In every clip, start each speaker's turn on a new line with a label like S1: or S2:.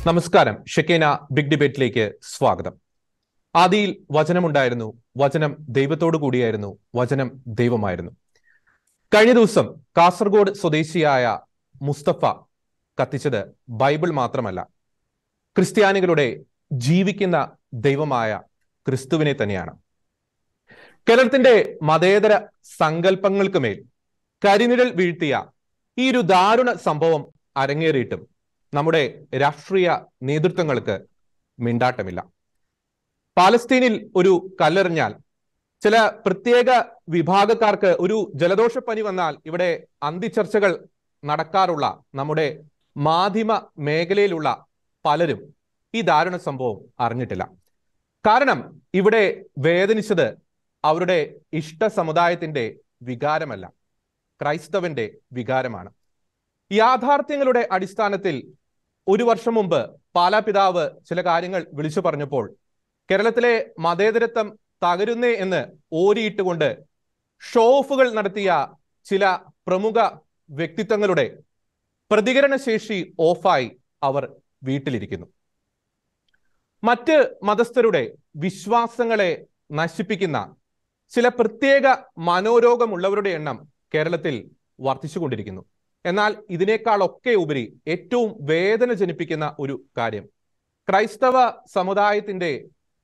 S1: നമസ്കാരം. ഷെക്കേന ബിഗ് ഡിബേറ്റിലേക്ക് സ്വാഗതം. ആദിയിൽ വചനമുണ്ടായിരുന്നു, വചനം ദൈവത്തോടു കൂടിയായിരുന്നു, വചനം ദൈവമായിരുന്നു. കഴിഞ്ഞ ദിവസം കാസർഗോഡ് സ്വദേശിയായ മുസ്തഫ കത്തിച്ചത് ബൈബിൾ മാത്രമല്ല, ക്രിസ്ത്യാനികളുടെ ജീവിക്കുന്ന ദൈവമായ ക്രിസ്തുവിനെ തന്നെയാണ്. കേരളത്തിന്റെ മതേതര സങ്കല്പങ്ങൾക്ക് മേൽ കരിനിഴൽ വീഴ്ത്തിയ ഈ ഒരു ദാരുണ സംഭവം അരങ്ങേറിയിട്ടും നമ്മുടെ രാഷ്ട്രീയ നേതൃത്വങ്ങൾക്ക് മിണ്ടാട്ടമില്ല. പാലസ്തീനിൽ ഒരു കല്ലെറിഞ്ഞാൽ ചില പ്രത്യേക വിഭാഗക്കാർക്ക് ഒരു ജലദോഷപ്പനി വന്നാൽ ഇവിടെ അന്തിച്ചർച്ചകൾ നടക്കാറുള്ള നമ്മുടെ മാധ്യമ മേഖലയിലുള്ള പലരും ഈ ദാരുണ സംഭവം അറിഞ്ഞിട്ടില്ല. കാരണം ഇവിടെ വേദനിച്ചത് അവരുടെ ഇഷ്ട സമുദായത്തിന്റെ വികാരമല്ല, ക്രൈസ്തവന്റെ വികാരമാണ്. യാഥാർത്ഥ്യങ്ങളുടെ അടിസ്ഥാനത്തിൽ ഒരു വർഷം മുമ്പ് പാലാ പിതാവ് ചില കാര്യങ്ങൾ വിളിച്ചു പറഞ്ഞപ്പോൾ കേരളത്തിലെ മതേതരത്വം തകരുന്നേ എന്ന് ഓരിയിട്ടുകൊണ്ട് ഷോ ഓഫുകൾ നടത്തിയ ചില പ്രമുഖ വ്യക്തിത്വങ്ങളുടെ പ്രതികരണശേഷി ഓഫായി അവർ വീട്ടിലിരിക്കുന്നു. മറ്റ് മതസ്ഥരുടെ വിശ്വാസങ്ങളെ നശിപ്പിക്കുന്ന ചില പ്രത്യേക മനോരോഗമുള്ളവരുടെ എണ്ണം കേരളത്തിൽ വർദ്ധിച്ചുകൊണ്ടിരിക്കുന്നു. എന്നാൽ ഇതിനേക്കാളൊക്കെ ഉപരി ഏറ്റവും വേദന ജനിപ്പിക്കുന്ന ഒരു കാര്യം ക്രൈസ്തവ സമുദായത്തിന്റെ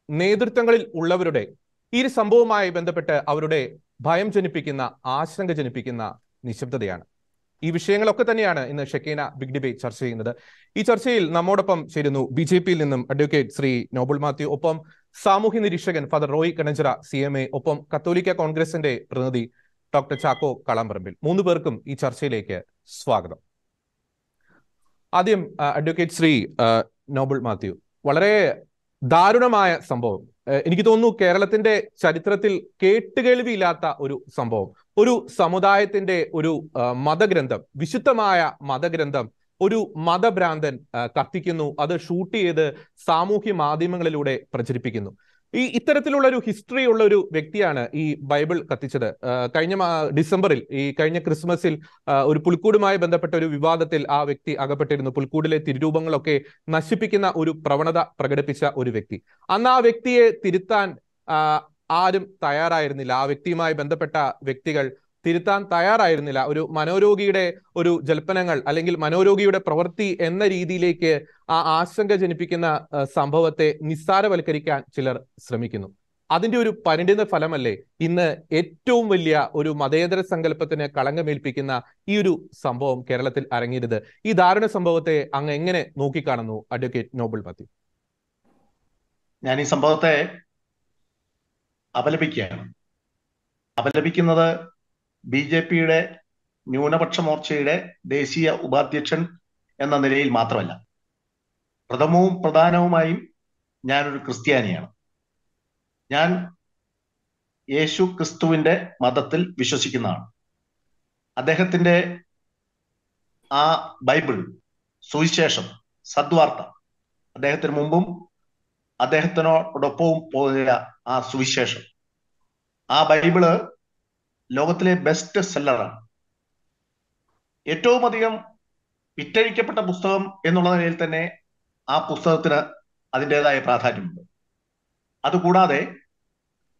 S1: നേതൃത്വങ്ങളിൽ ഉള്ളവരുടെ ഈ സംഭവവുമായി ബന്ധപ്പെട്ട് അവരുടെ ഭയം ജനിപ്പിക്കുന്ന, ആശങ്ക ജനിപ്പിക്കുന്ന നിശബ്ദതയാണ്. ഈ വിഷയങ്ങളൊക്കെ തന്നെയാണ് ഇന്ന് ഷെക്കേന ബിഗ് ഡിബേറ്റ് ചർച്ച ചെയ്യുന്നത്. ഈ ചർച്ചയിൽ നമ്മോടൊപ്പം ചേരുന്നു BJP-യിൽ നിന്നും അഡ്വക്കേറ്റ് ശ്രീ നോബിൾ മാത്യു, ഒപ്പം സാമൂഹ്യ നിരീക്ഷകൻ ഫാദർ റോയ് കണഞ്ചിറ CMA, ഒപ്പം കത്തോലിക്ക കോൺഗ്രസിന്റെ പ്രതിനിധി ഡോക്ടർ ചാക്കോ കളാംപറമ്പിൽ. 3 പേർക്കും ഈ ചർച്ചയിലേക്ക് സ്വാഗതം. ആദ്യം അഡ്വക്കേറ്റ് ശ്രീ നോബിൾ മാത്യു, വളരെ ദാരുണമായ സംഭവം. എനിക്ക് തോന്നുന്നു കേരളത്തിന്റെ ചരിത്രത്തിൽ കേട്ടുകേൾവിയില്ലാത്ത ഒരു സംഭവം. ഒരു സമുദായത്തിന്റെ ഒരു മതഗ്രന്ഥം, വിശുദ്ധമായ മതഗ്രന്ഥം ഒരു മതഭ്രാന്തൻ കത്തിക്കുന്നു, അത് ഷൂട്ട് ചെയ്ത് സാമൂഹ്യ മാധ്യമങ്ങളിലൂടെ പ്രചരിപ്പിക്കുന്നു. ഇത്തരത്തിലുള്ള ഒരു ഹിസ്റ്ററി ഉള്ള ഒരു വ്യക്തിയാണ് ഈ ബൈബിൾ കത്തിച്ചത്. കഴിഞ്ഞ ഡിസംബറിൽ, ഈ കഴിഞ്ഞ ക്രിസ്മസിൽ ഒരു പുൽക്കൂടുമായി ബന്ധപ്പെട്ട ഒരു വിവാദത്തിൽ ആ വ്യക്തി അകപ്പെട്ടിരുന്നു. പുൽക്കൂടിലെ തിരുരൂപങ്ങളൊക്കെ നശിപ്പിക്കുന്ന ഒരു പ്രവണത പ്രകടിപ്പിച്ച ഒരു വ്യക്തി. അന്ന് ആ വ്യക്തിയെ തിരുത്താൻ ആരും തയ്യാറായിരുന്നില്ല. ആ വ്യക്തിയുമായി ബന്ധപ്പെട്ട വ്യക്തികൾ തിരുത്താൻ തയ്യാറായിരുന്നില്ല. ഒരു മനോരോഗിയുടെ ഒരു ജൽപ്പനങ്ങൾ അല്ലെങ്കിൽ മനോരോഗിയുടെ പ്രവൃത്തി എന്ന രീതിയിലേക്ക് ആ ആശങ്ക ജനിപ്പിക്കുന്ന സംഭവത്തെ നിസ്സാരവൽക്കരിക്കാൻ ചിലർ ശ്രമിക്കുന്നു. അതിന്റെ ഒരു പരിണിത ഫലമല്ലേ ഇന്ന് ഏറ്റവും വലിയ ഒരു മതേതര സങ്കല്പത്തിന് കളങ്കമേൽപ്പിക്കുന്ന ഈ ഒരു സംഭവം കേരളത്തിൽ അരങ്ങേറിയത്? ഈ ദാരുണ സംഭവത്തെ അങ്ങ് എങ്ങനെ നോക്കിക്കാണുന്നു അഡ്വക്കേറ്റ് നോബിൾ മാത്യു?
S2: ഞാൻ ഈ സംഭവത്തെ അപലപിക്കുകയാണ്. അപലപിക്കുന്നത് BJP-യുടെ ന്യൂനപക്ഷ മോർച്ചയുടെ ദേശീയ ഉപാധ്യക്ഷൻ എന്ന നിലയിൽ മാത്രമല്ല, പ്രഥമവും പ്രധാനവുമായും ഞാനൊരു ക്രിസ്ത്യാനിയാണ്. ഞാൻ യേശു ക്രിസ്തുവിന്റെ മതത്തിൽ വിശ്വസിക്കുന്നതാണ്. അദ്ദേഹത്തിന്റെ ആ ബൈബിൾ, സുവിശേഷം, സദ്വാർത്ത, അദ്ദേഹത്തിന് മുമ്പും അദ്ദേഹത്തിനോടൊപ്പവും പോയ ആ സുവിശേഷം, ആ ബൈബിള് ലോകത്തിലെ ബെസ്റ്റ് സെല്ലറാണ്. ഏറ്റവും അധികം വിറ്റഴിക്കപ്പെട്ട പുസ്തകം എന്നുള്ള നിലയിൽ തന്നെ ആ പുസ്തകത്തിന് അതിൻ്റെതായ പ്രാധാന്യമുണ്ട്. അതുകൂടാതെ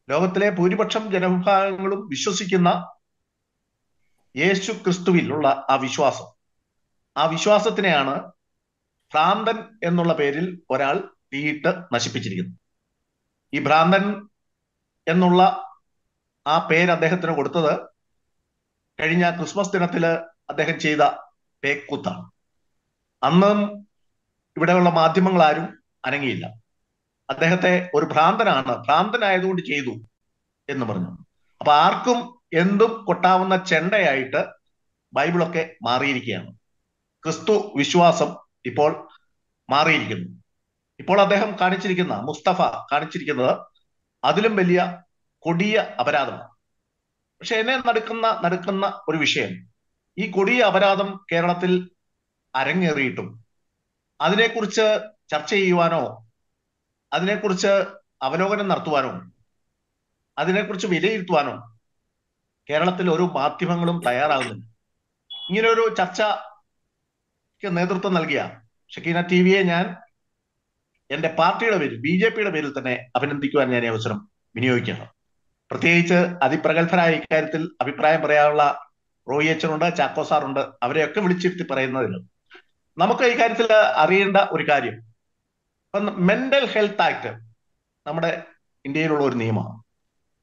S2: ലോകത്തിലെ ഭൂരിപക്ഷം ജനവിഭാഗങ്ങളും വിശ്വസിക്കുന്ന യേശു ക്രിസ്തുവിലുള്ള ആ വിശ്വാസത്തിനെയാണ് ഭ്രാന്തൻ എന്നുള്ള പേരിൽ ഒരാൾ തീയിട്ട് നശിപ്പിച്ചിരിക്കുന്നത്. ഈ ഭ്രാന്തൻ എന്നുള്ള ആ പേര് അദ്ദേഹത്തിന് കൊടുത്തത് കഴിഞ്ഞ ക്രിസ്മസ് ദിനത്തില് അദ്ദേഹം ചെയ്ത പേക്കൂത്താണ്. അന്നും ഇവിടെയുള്ള മാധ്യമങ്ങൾ ആരും അനങ്ങിയില്ല. അദ്ദേഹത്തെ ഒരു ഭ്രാന്തനായതുകൊണ്ട് ചെയ്തു എന്ന് പറഞ്ഞു. അപ്പൊ ആർക്കും എന്തും കൊട്ടാവുന്ന ചെണ്ടയായിട്ട് ബൈബിളൊക്കെ മാറിയിരിക്കുകയാണ്. ക്രിസ്തു വിശ്വാസം ഇപ്പോൾ മാറിയിരിക്കുന്നു. ഇപ്പോൾ അദ്ദേഹം മുസ്തഫ കാണിച്ചിരിക്കുന്നത് അതിലും വലിയ കൊടിയ അപരാധമാണ്. പക്ഷെ എന്നെ നടുക്കുന്ന ഒരു വിഷയം, ഈ കൊടിയ അപരാധം കേരളത്തിൽ അരങ്ങേറിയിട്ടും അതിനെക്കുറിച്ച് ചർച്ച ചെയ്യുവാനോ അതിനെക്കുറിച്ച് അവലോകനം നടത്തുവാനോ അതിനെക്കുറിച്ച് വിലയിരുത്തുവാനോ കേരളത്തിൽ ഒരു മാധ്യമങ്ങളും തയ്യാറാകുന്നില്ല. ഇങ്ങനെ ഒരു ചർച്ചയ്ക്ക് നേതൃത്വം നൽകിയ ഷെക്കീന TV-യെ ഞാൻ എന്റെ പാർട്ടിയുടെ പേരിൽ BJP-യുടെ പേരിൽ തന്നെ അഭിനന്ദിക്കുവാൻ ഞാൻ ഈ അവസരം വിനിയോഗിക്കണം. പ്രത്യേകിച്ച് അതിപ്രഗത്ഭരായ ഇക്കാര്യത്തിൽ അഭിപ്രായം പറയാനുള്ള റോയി അച്ഛനുണ്ട്, ചാക്കോ സാറുണ്ട്. അവരെയൊക്കെ വിളിച്ചിരുത്തി പറയുന്നതിൽ നമുക്ക് ഈ കാര്യത്തിൽ അറിയേണ്ട ഒരു കാര്യം, മെന്റൽ ഹെൽത്ത് ആക്ട് നമ്മുടെ ഇന്ത്യയിലുള്ള ഒരു നിയമമാണ്.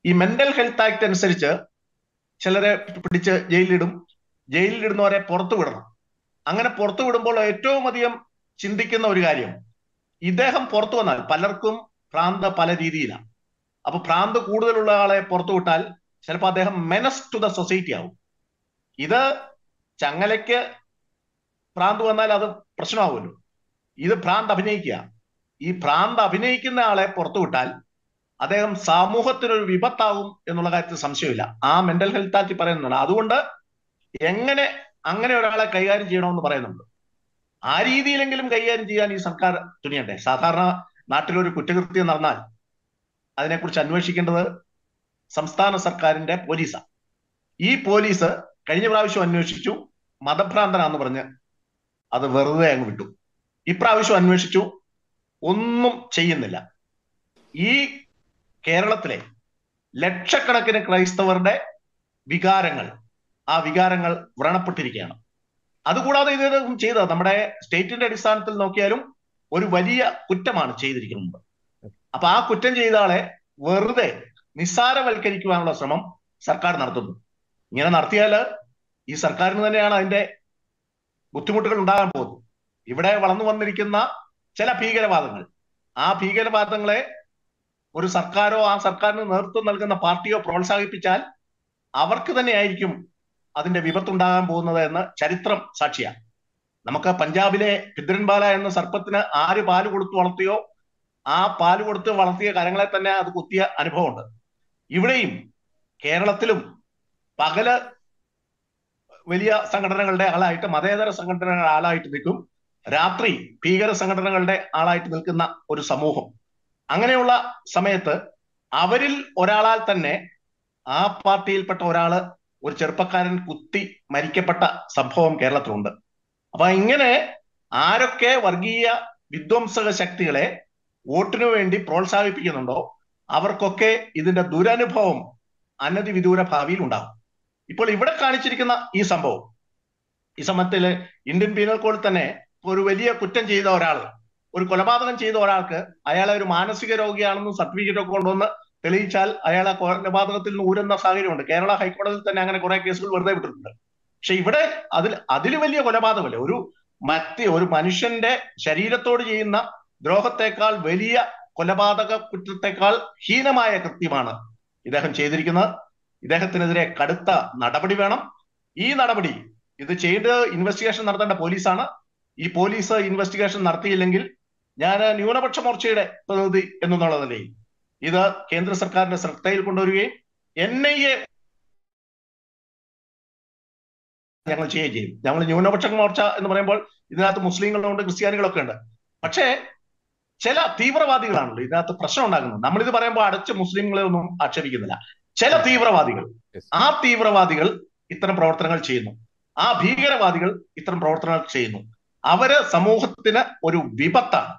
S2: ഈ മെന്റൽ ഹെൽത്ത് ആക്ട് അനുസരിച്ച് ചിലരെ പിടിച്ച് ജയിലിലിടുന്നവരെ പുറത്തു വിടണം. അങ്ങനെ പുറത്തു വിടുമ്പോൾ ഏറ്റവും അധികം ചിന്തിക്കുന്ന ഒരു കാര്യം, ഇദ്ദേഹം പുറത്തു വന്നാൽ പലർക്കും ഭ്രാന്ത് പല രീതിയിലാണ്. അപ്പൊ ഭ്രാന്ത് കൂടുതലുള്ള ആളെ പുറത്തു വിട്ടാൽ ചിലപ്പോൾ അദ്ദേഹം മെനസ് ടു ദ സൊസൈറ്റി ആവും. ഇത് ചങ്ങലയ്ക്ക് ഭ്രാന്ത് വന്നാൽ അത് പ്രശ്നമാവുമല്ലോ. ഇത് ഭ്രാന്ത് അഭിനയിക്കുക. ഈ ഭ്രാന്ത് അഭിനയിക്കുന്ന ആളെ പുറത്തു വിട്ടാൽ അദ്ദേഹം സമൂഹത്തിനൊരു വിപത്താവും എന്നുള്ള കാര്യത്തിൽ സംശയമില്ല. ആ മെന്റൽ ഹെൽത്ത് ആക്ട് പറയുന്നതാണ്. അതുകൊണ്ട് അങ്ങനെ ഒരാളെ കൈകാര്യം ചെയ്യണമെന്ന് പറയുന്നുണ്ട്. ആ രീതിയിലെങ്കിലും കൈകാര്യം ചെയ്യാൻ ഈ സർക്കാർ തുനിയണ്ടേ. സാധാരണ നാട്ടിലൊരു കുറ്റകൃത്യം നടന്നാൽ അതിനെക്കുറിച്ച് അന്വേഷിക്കേണ്ടത് സംസ്ഥാന സർക്കാരിന്റെ പോലീസാണ്. ഈ പോലീസ് കഴിഞ്ഞ പ്രാവശ്യം അന്വേഷിച്ചു, മതഭ്രാന്തനാന്ന് പറഞ്ഞ് അത് വെറുതെ അങ്ങ് വിട്ടു. ഇപ്രാവശ്യം അന്വേഷിച്ചു, ഒന്നും ചെയ്യുന്നില്ല. ഈ കേരളത്തിലെ ലക്ഷക്കണക്കിന് ക്രൈസ്തവരുടെ ആ വികാരങ്ങൾ വ്രണപ്പെട്ടിരിക്കുകയാണ്. അതുകൂടാതെ ഇത് ചെയ്തത് നമ്മുടെ സ്റ്റേറ്റിന്റെ അടിസ്ഥാനത്തിൽ നോക്കിയാലും ഒരു വലിയ കുറ്റമാണ് ചെയ്തിരിക്കുന്നത്. അപ്പൊ ആ കുറ്റം ചെയ്ത ആളെ വെറുതെ നിസ്സാരവൽക്കരിക്കുവാനുള്ള ശ്രമം സർക്കാർ നടത്തുന്നു. ഇങ്ങനെ നടത്തിയാൽ ഈ സർക്കാരിന് തന്നെയാണ് അതിന്റെ ബുദ്ധിമുട്ടുകൾ ഉണ്ടാകാൻ പോകുന്നത്. ഇവിടെ വളർന്നു വന്നിരിക്കുന്ന ചില ഭീകരവാദങ്ങൾ, ആ ഭീകരവാദങ്ങളെ ഒരു സർക്കാരോ ആ സർക്കാരിന് നേതൃത്വം നൽകുന്ന പാർട്ടിയോ പ്രോത്സാഹിപ്പിച്ചാൽ അവർക്ക് തന്നെയായിരിക്കും അതിന്റെ വിപത്തുണ്ടാകാൻ പോകുന്നത് എന്ന് ചരിത്രം സാക്ഷിയാണ്. നമുക്ക് പഞ്ചാബിലെ ഭിദ്രൻവാല എന്ന സർപ്പത്തിന് ആര് പാല് കൊടുത്തു വളർത്തിയോ ആ പാല് കൊടുത്ത് വളർത്തിയ കരങ്ങളെ തന്നെ അത് കുത്തിയ അനുഭവമുണ്ട്. ഇവിടെയും കേരളത്തിലും പകല് വലിയ സംഘടനകളുടെ ആളായിട്ട്, മതേതര സംഘടനകളുടെ ആളായിട്ട് നിൽക്കും, രാത്രി ഭീകര സംഘടനകളുടെ ആളായിട്ട് നിൽക്കുന്ന ഒരു സമൂഹം. അങ്ങനെയുള്ള സമയത്ത് അവരിൽ ഒരാളാൽ തന്നെ ആ പാർട്ടിയിൽപ്പെട്ട ഒരു ചെറുപ്പക്കാരൻ കുത്തി മരിക്കപ്പെട്ട സംഭവം കേരളത്തിലുണ്ട്. അപ്പൊ ഇങ്ങനെ ആരൊക്കെ വർഗീയ വിധ്വംസക ശക്തികളെ വോട്ടിനു വേണ്ടി പ്രോത്സാഹിപ്പിക്കുന്നുണ്ടോ അവർക്കൊക്കെ ഇതിന്റെ ദുരനുഭവം അനധിവിദൂര ഭാവിയിൽ ഉണ്ടാകും. ഇപ്പോൾ ഇവിടെ കാണിച്ചിരിക്കുന്ന ഈ സംഭവത്തില് ഇന്ത്യൻ പീനൽ കോഡിൽ തന്നെ ഒരു വലിയ കുറ്റം ചെയ്ത ഒരു കൊലപാതകം ചെയ്ത ഒരാൾക്ക് അയാളെ ഒരു മാനസിക രോഗിയാണെന്നും സർട്ടിഫിക്കറ്റ് ഒക്കെ കൊണ്ടുവന്ന് തെളിയിച്ചാൽ അയാളെ കൊലപാതകത്തിൽ നിന്ന് ഊരുന്ന സാഹചര്യമുണ്ട്. കേരള ഹൈക്കോടതിയിൽ തന്നെ അങ്ങനെ കുറെ കേസുകൾ വെറുതെ വിട്ടിട്ടുണ്ട്. പക്ഷെ ഇവിടെ അതിൽ വലിയ കൊലപാതകമല്ലേ, ഒരു മനുഷ്യന്റെ ശരീരത്തോട് ചെയ്യുന്ന ദ്രോഹത്തെക്കാൾ വലിയ കൊലപാതക കുറ്റത്തെക്കാൾ ഹീനമായ കൃത്യമാണ് ഇദ്ദേഹം ചെയ്തിരിക്കുന്നത്. ഇദ്ദേഹത്തിനെതിരെ കടുത്ത നടപടി വേണം. ഈ നടപടി ഇത് ഇൻവെസ്റ്റിഗേഷൻ നടത്തേണ്ട പോലീസാണ്. ഈ പോലീസ് ഇൻവെസ്റ്റിഗേഷൻ നടത്തിയില്ലെങ്കിൽ ഞാൻ ന്യൂനപക്ഷ മോർച്ചയുടെ പ്രതിനിധി എന്നുള്ള നിലയിൽ ഇത് കേന്ദ്ര സർക്കാരിന്റെ ശ്രദ്ധയിൽ കൊണ്ടുവരികയും NIA ഞങ്ങൾ ചെയ്യുകയും ചെയ്യും. ഞങ്ങൾ ന്യൂനപക്ഷ മോർച്ച എന്ന് പറയുമ്പോൾ ഇതിനകത്ത് മുസ്ലിങ്ങളുണ്ട്, ക്രിസ്ത്യാനികളൊക്കെ ഉണ്ട്. പക്ഷേ ചില തീവ്രവാദികളാണല്ലോ ഇതിനകത്ത് പ്രശ്നം ഉണ്ടാകുന്നത്. നമ്മളിത് പറയുമ്പോൾ അടച്ച് മുസ്ലിങ്ങളെ ഒന്നും ആക്ഷേപിക്കുന്നില്ല. ചില ആ തീവ്രവാദികൾ ഇത്തരം പ്രവർത്തനങ്ങൾ ചെയ്യുന്നു. ആ ഭീകരവാദികൾ ഇത്തരം പ്രവർത്തനങ്ങൾ ചെയ്യുന്നു. അവര് സമൂഹത്തിന് ഒരു വിപത്താണ്.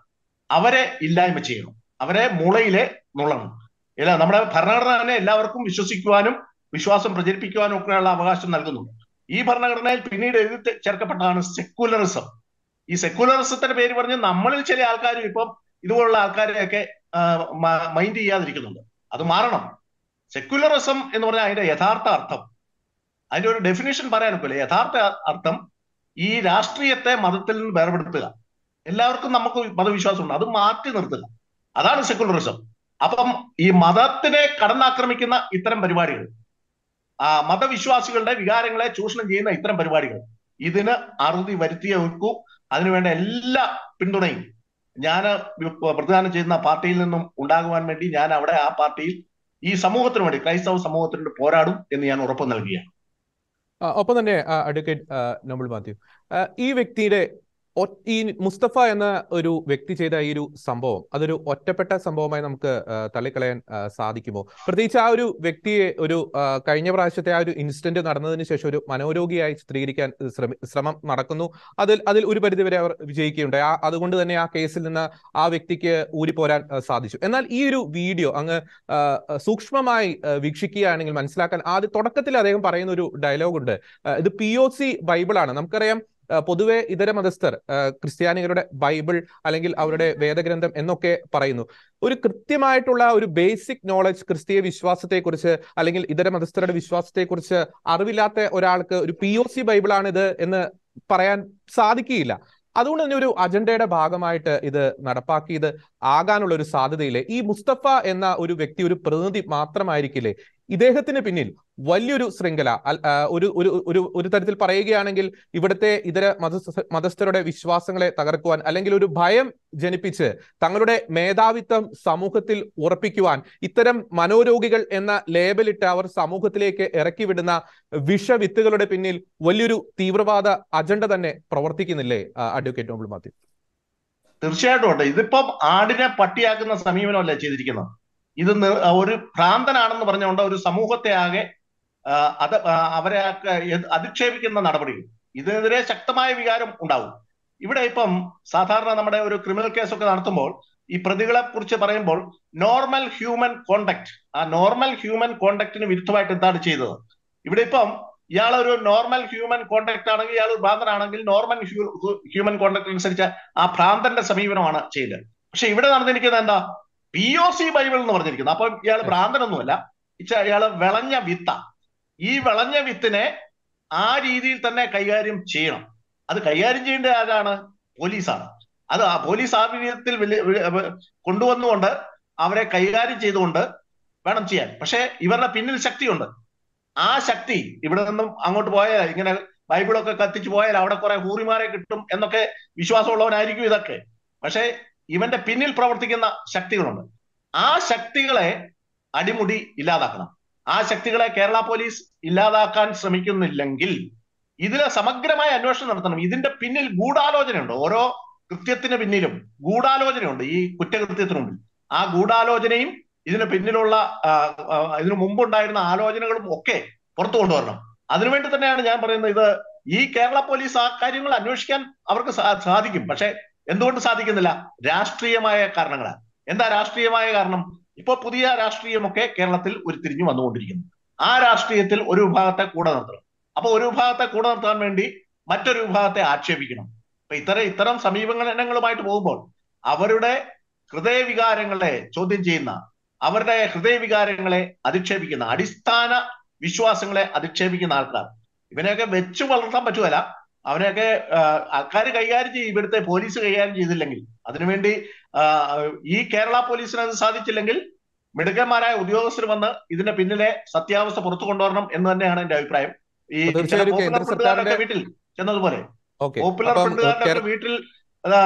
S2: അവരെ ഇല്ലായ്മ ചെയ്യണം. അവരെ മുളയിലെ നുള്ളണം. നമ്മുടെ ഭരണഘടന തന്നെ എല്ലാവർക്കും വിശ്വസിക്കുവാനും വിശ്വാസം പ്രചരിപ്പിക്കുവാനും ഒക്കെയുള്ള അവകാശം നൽകുന്നുണ്ട്. ഈ ഭരണഘടനയിൽ പിന്നീട് എഴുതി ചേർക്കപ്പെട്ടതാണ് സെക്യുലറിസം. ഈ സെക്യുലറിസത്തിന്റെ പേര് പറഞ്ഞ് നമ്മളിൽ ചില ആൾക്കാരും ഇപ്പം ഇതുപോലുള്ള ആൾക്കാരെയൊക്കെ മൈൻഡ് ചെയ്യാതിരിക്കുന്നുണ്ട്. അത് മാറണം. സെക്യുലറിസം എന്ന് പറഞ്ഞാൽ അതിന്റെ യഥാർത്ഥ അർത്ഥം, അതിന്റെ ഒരു ഡെഫിനിഷൻ പറയാനൊക്കില്ല. യഥാർത്ഥ അർത്ഥം ഈ രാഷ്ട്രീയത്തെ മതത്തിൽ നിന്ന് വേർപെടുത്തുക. എല്ലാവർക്കും നമുക്ക് മതവിശ്വാസമുണ്ട്, അത് മാറ്റി നിർത്തുക. അതാണ് സെക്യുലറിസം. അപ്പം ഈ മതത്തിനെ കടന്നാക്രമിക്കുന്ന ഇത്തരം പരിപാടികൾ, മതവിശ്വാസികളുടെ വികാരങ്ങളെ ചൂഷണം ചെയ്യുന്ന ഇത്തരം പരിപാടികൾ, ഇതിന് അറുതി വരുത്തിയേ വെക്കൂ. അതിനുവേണ്ട എല്ലാ പിന്തുണയും ഞാൻ പ്രതിദാനം ചെയ്യുന്ന പാർട്ടിയിൽ നിന്നും ഉണ്ടാകുവാൻ വേണ്ടി ഞാൻ അവിടെ ആ പാർട്ടിയിൽ ഈ സമൂഹത്തിന് വേണ്ടി, ക്രൈസ്തവ സമൂഹത്തിന് വേണ്ടി പോരാടും എന്ന് ഞാൻ ഉറപ്പ് നൽകുകയാണ്.
S1: ഒപ്പം തന്നെ അഡ്വക്കേറ്റ് നോബിൾ മാത്യു, ഈ വ്യക്തിയുടെ ഈ മുസ്തഫ എന്ന ഒരു വ്യക്തി ചെയ്ത ഈ ഒരു സംഭവം അതൊരു ഒറ്റപ്പെട്ട സംഭവമായി നമുക്ക് തള്ളിക്കളയാൻ സാധിക്കുമോ? പ്രത്യേകിച്ച് ആ ഒരു വ്യക്തിയെ കഴിഞ്ഞ പ്രാവശ്യത്തെ ആ ഒരു ഇൻസിഡന്റ് നടന്നതിന് ശേഷം ഒരു മനോരോഗിയായി ചിത്രീകരിക്കാൻ ശ്രമം നടക്കുന്നു. അതിൽ ഒരു പരിധിവരെ അവർ വിജയിക്കുകയുണ്ടായി. അതുകൊണ്ട് തന്നെ ആ കേസിൽ നിന്ന് ആ വ്യക്തിക്ക് ഊരിപ്പോരാൻ സാധിച്ചു. എന്നാൽ ഈ ഒരു വീഡിയോ അങ്ങ് സൂക്ഷ്മമായി വീക്ഷിക്കുകയാണെങ്കിൽ മനസ്സിലാക്കാൻ തുടക്കത്തിൽ അദ്ദേഹം പറയുന്ന ഒരു ഡയലോഗ് ഉണ്ട്. ഇത് POC ബൈബിളാണ്. നമുക്കറിയാം പൊതുവെ ഇതര മതസ്ഥർ ക്രിസ്ത്യാനികളുടെ ബൈബിൾ അല്ലെങ്കിൽ അവരുടെ വേദഗ്രന്ഥം എന്നൊക്കെ പറയുന്നു. ഒരു കൃത്യമായിട്ടുള്ള ഒരു ബേസിക് നോളജ് ക്രിസ്തീയ വിശ്വാസത്തെക്കുറിച്ച് അല്ലെങ്കിൽ ഇതര മതസ്ഥരുടെ വിശ്വാസത്തെക്കുറിച്ച് അറിവില്ലാത്ത ഒരാൾക്ക് ഒരു POC ബൈബിളാണിത് എന്ന് പറയാൻ സാധിക്കുകയില്ല. അതുകൊണ്ട് തന്നെ ഒരു അജണ്ടയുടെ ഭാഗമായിട്ട് ഇത് നടപ്പാക്കിയത് ആകാനുള്ള ഒരു സാധ്യതയില്ലേ? ഈ മുസ്തഫ എന്ന ഒരു വ്യക്തി ഒരു പ്രതിനിധി മാത്രമായിരിക്കില്ലേ ഇദ്ദേഹത്തിന് പിന്നിൽ വലിയൊരു ശൃംഖല? ഒരു തരത്തിൽ പറയുകയാണെങ്കിൽ ഇവിടുത്തെ ഇതര മതസ്ഥരുടെ വിശ്വാസങ്ങളെ തകർക്കുവാൻ അല്ലെങ്കിൽ ഒരു ഭയം ജനിപ്പിച്ച് തങ്ങളുടെ മേധാവിത്വം സമൂഹത്തിൽ ഉറപ്പിക്കുവാൻ ഇത്തരം മനോരോഗികൾ എന്ന ലേബലിട്ട് അവർ സമൂഹത്തിലേക്ക് ഇറക്കി വിടുന്ന വിഷവിത്തുകളുടെ പിന്നിൽ വലിയൊരു തീവ്രവാദ അജണ്ട തന്നെ പ്രവർത്തിക്കുന്നില്ലേ അഡ്വക്കേറ്റ് നോബിൾ മാത്യു?
S2: തീർച്ചയായിട്ടും. ഇതിപ്പം ആടിനെ പട്ടിയാക്കുന്ന സമീപനമല്ലേ ചെയ്തിരിക്കുന്നത്. ഇത് ഒരു ഭ്രാന്തനാണെന്ന് പറഞ്ഞുകൊണ്ട് ഒരു സമൂഹത്തെ ആകെ അവരെ അധിക്ഷേപിക്കുന്ന നടപടികൾ, ഇതിനെതിരെ ശക്തമായ വികാരം ഉണ്ടാവും. ഇവിടെ ഇപ്പം സാധാരണ നമ്മുടെ ഒരു ക്രിമിനൽ കേസൊക്കെ നടത്തുമ്പോൾ ഈ പ്രതികളെ കുറിച്ച് പറയുമ്പോൾ നോർമൽ ഹ്യൂമൻ കോണ്ടാക്ട്, ആ നോർമൽ ഹ്യൂമൻ കോണ്ടാക്ടിന് വിരുദ്ധമായിട്ട് എന്താണ് ചെയ്തത്? ഇവിടെ ഇപ്പം ഇയാൾ ഒരു നോർമൽ ഹ്യൂമൻ കോണ്ടാക്ട് ആണെങ്കിൽ, ഇയാൾ ഭ്രാന്തനാണെങ്കിൽ നോർമൽ ഹ്യൂമൻ കോണ്ടാക്ട് അനുസരിച്ച് ആ ഭ്രാന്തന്റെ സമീപനമാണ് ചെയ്തത്. പക്ഷെ ഇവിടെ നടന്നിരിക്കുന്നത് എന്താ? POC ബൈബിൾ എന്ന് പറഞ്ഞിരിക്കുന്നത്. അപ്പൊ ഇയാൾ ഭ്രാന്തനൊന്നുമല്ല, ഇയാള് വിളഞ്ഞ വിത്ത. ഈ വിളഞ്ഞ വിത്തിനെ ആ രീതിയിൽ തന്നെ കൈകാര്യം ചെയ്യണം. അത് കൈകാര്യം ചെയ്യേണ്ട ആരാണ്? പോലീസാണ്. അത് ആ പോലീസ് ആ വിധത്തിൽ കൊണ്ടുവന്നുകൊണ്ട് അവരെ കൈകാര്യം ചെയ്തുകൊണ്ട് വേണം ചെയ്യാൻ. പക്ഷെ ഇവരുടെ പിന്നിൽ ശക്തിയുണ്ട്. ആ ശക്തി ഇവിടെ നിന്നും അങ്ങോട്ട് പോയാൽ, ഇങ്ങനെ ബൈബിളൊക്കെ കത്തിച്ചു പോയാൽ അവിടെ കുറെ ഹൂറിമാരെ കിട്ടും എന്നൊക്കെ വിശ്വാസമുള്ളവനായിരിക്കും ഇതൊക്കെ. പക്ഷെ ഇവന്റെ പിന്നിൽ പ്രവർത്തിക്കുന്ന ശക്തികളുണ്ട്. ആ ശക്തികളെ അടിമുടി ഇല്ലാതാക്കണം. ആ ശക്തികളെ കേരള പോലീസ് ഇല്ലാതാക്കാൻ ശ്രമിക്കുന്നില്ലെങ്കിൽ ഇതിലെ സമഗ്രമായ അന്വേഷണം നടത്തണം. ഇതിന്റെ പിന്നിൽ ഗൂഢാലോചനയുണ്ട്. ഓരോ കൃത്യത്തിന് പിന്നിലും ഗൂഢാലോചനയുണ്ട്. ഈ കുറ്റകൃത്യത്തിന് മുമ്പിൽ ആ ഗൂഢാലോചനയും ഇതിന് പിന്നിലുള്ള ഇതിനു മുമ്പുണ്ടായിരുന്ന ആലോചനകളും ഒക്കെ പുറത്തു കൊണ്ടുവരണം. അതിനുവേണ്ടി തന്നെയാണ് ഞാൻ പറയുന്നത്, ഇത് ഈ കേരള പോലീസ് ആ കാര്യങ്ങൾ അന്വേഷിക്കാൻ അവർക്ക് സാധിക്കും. പക്ഷെ എന്തുകൊണ്ട് സാധിക്കുന്നില്ല? രാഷ്ട്രീയമായ കാരണങ്ങളാണ്. എന്താ രാഷ്ട്രീയമായ കാരണം? ഇപ്പൊ പുതിയ രാഷ്ട്രീയമൊക്കെ കേരളത്തിൽ ഉരുത്തിരിഞ്ഞു വന്നുകൊണ്ടിരിക്കുന്നു. ആ രാഷ്ട്രീയത്തിൽ ഒരു വിഭാഗത്തെ കൂടെ നിർത്തണം. അപ്പൊ ഒരു വിഭാഗത്തെ കൂടെ നിർത്താൻ വേണ്ടി മറ്റൊരു വിഭാഗത്തെ ആക്ഷേപിക്കണം. അപ്പൊ ഇത്തരം സമീപനങ്ങളുമായിട്ട് പോകുമ്പോൾ അവരുടെ ഹൃദയവികാരങ്ങളെ ചോദ്യം ചെയ്യുന്ന, അവരുടെ ഹൃദയവികാരങ്ങളെ അധിക്ഷേപിക്കുന്ന, അടിസ്ഥാന വിശ്വാസങ്ങളെ അധിക്ഷേപിക്കുന്ന ആൾക്കാർ, ഇവനെയൊക്കെ വെച്ച് വളർത്താൻ പറ്റുമല്ല. അവനെയൊക്കെ ആൾക്കാർ കൈകാര്യം ചെയ്യും. ഇവിടുത്തെ പോലീസ് കൈകാര്യം ചെയ്തില്ലെങ്കിൽ, അതിനുവേണ്ടി ഈ കേരള പോലീസിന് അത് സാധിച്ചില്ലെങ്കിൽ മിടുക്കന്മാരായ ഉദ്യോഗസ്ഥർ വന്ന് ഇതിന്റെ പിന്നിലെ സത്യാവസ്ഥ പുറത്തു കൊണ്ടുവരണം എന്ന് തന്നെയാണ് എന്റെ അഭിപ്രായം. ഈ പോപ്പുലർ ഫ്രണ്ടുകാരുടെ വീട്ടിൽ ചെന്നതുപോലെ പോപ്പുലർ ഫ്രണ്ടുകാരുടെ വീട്ടിൽ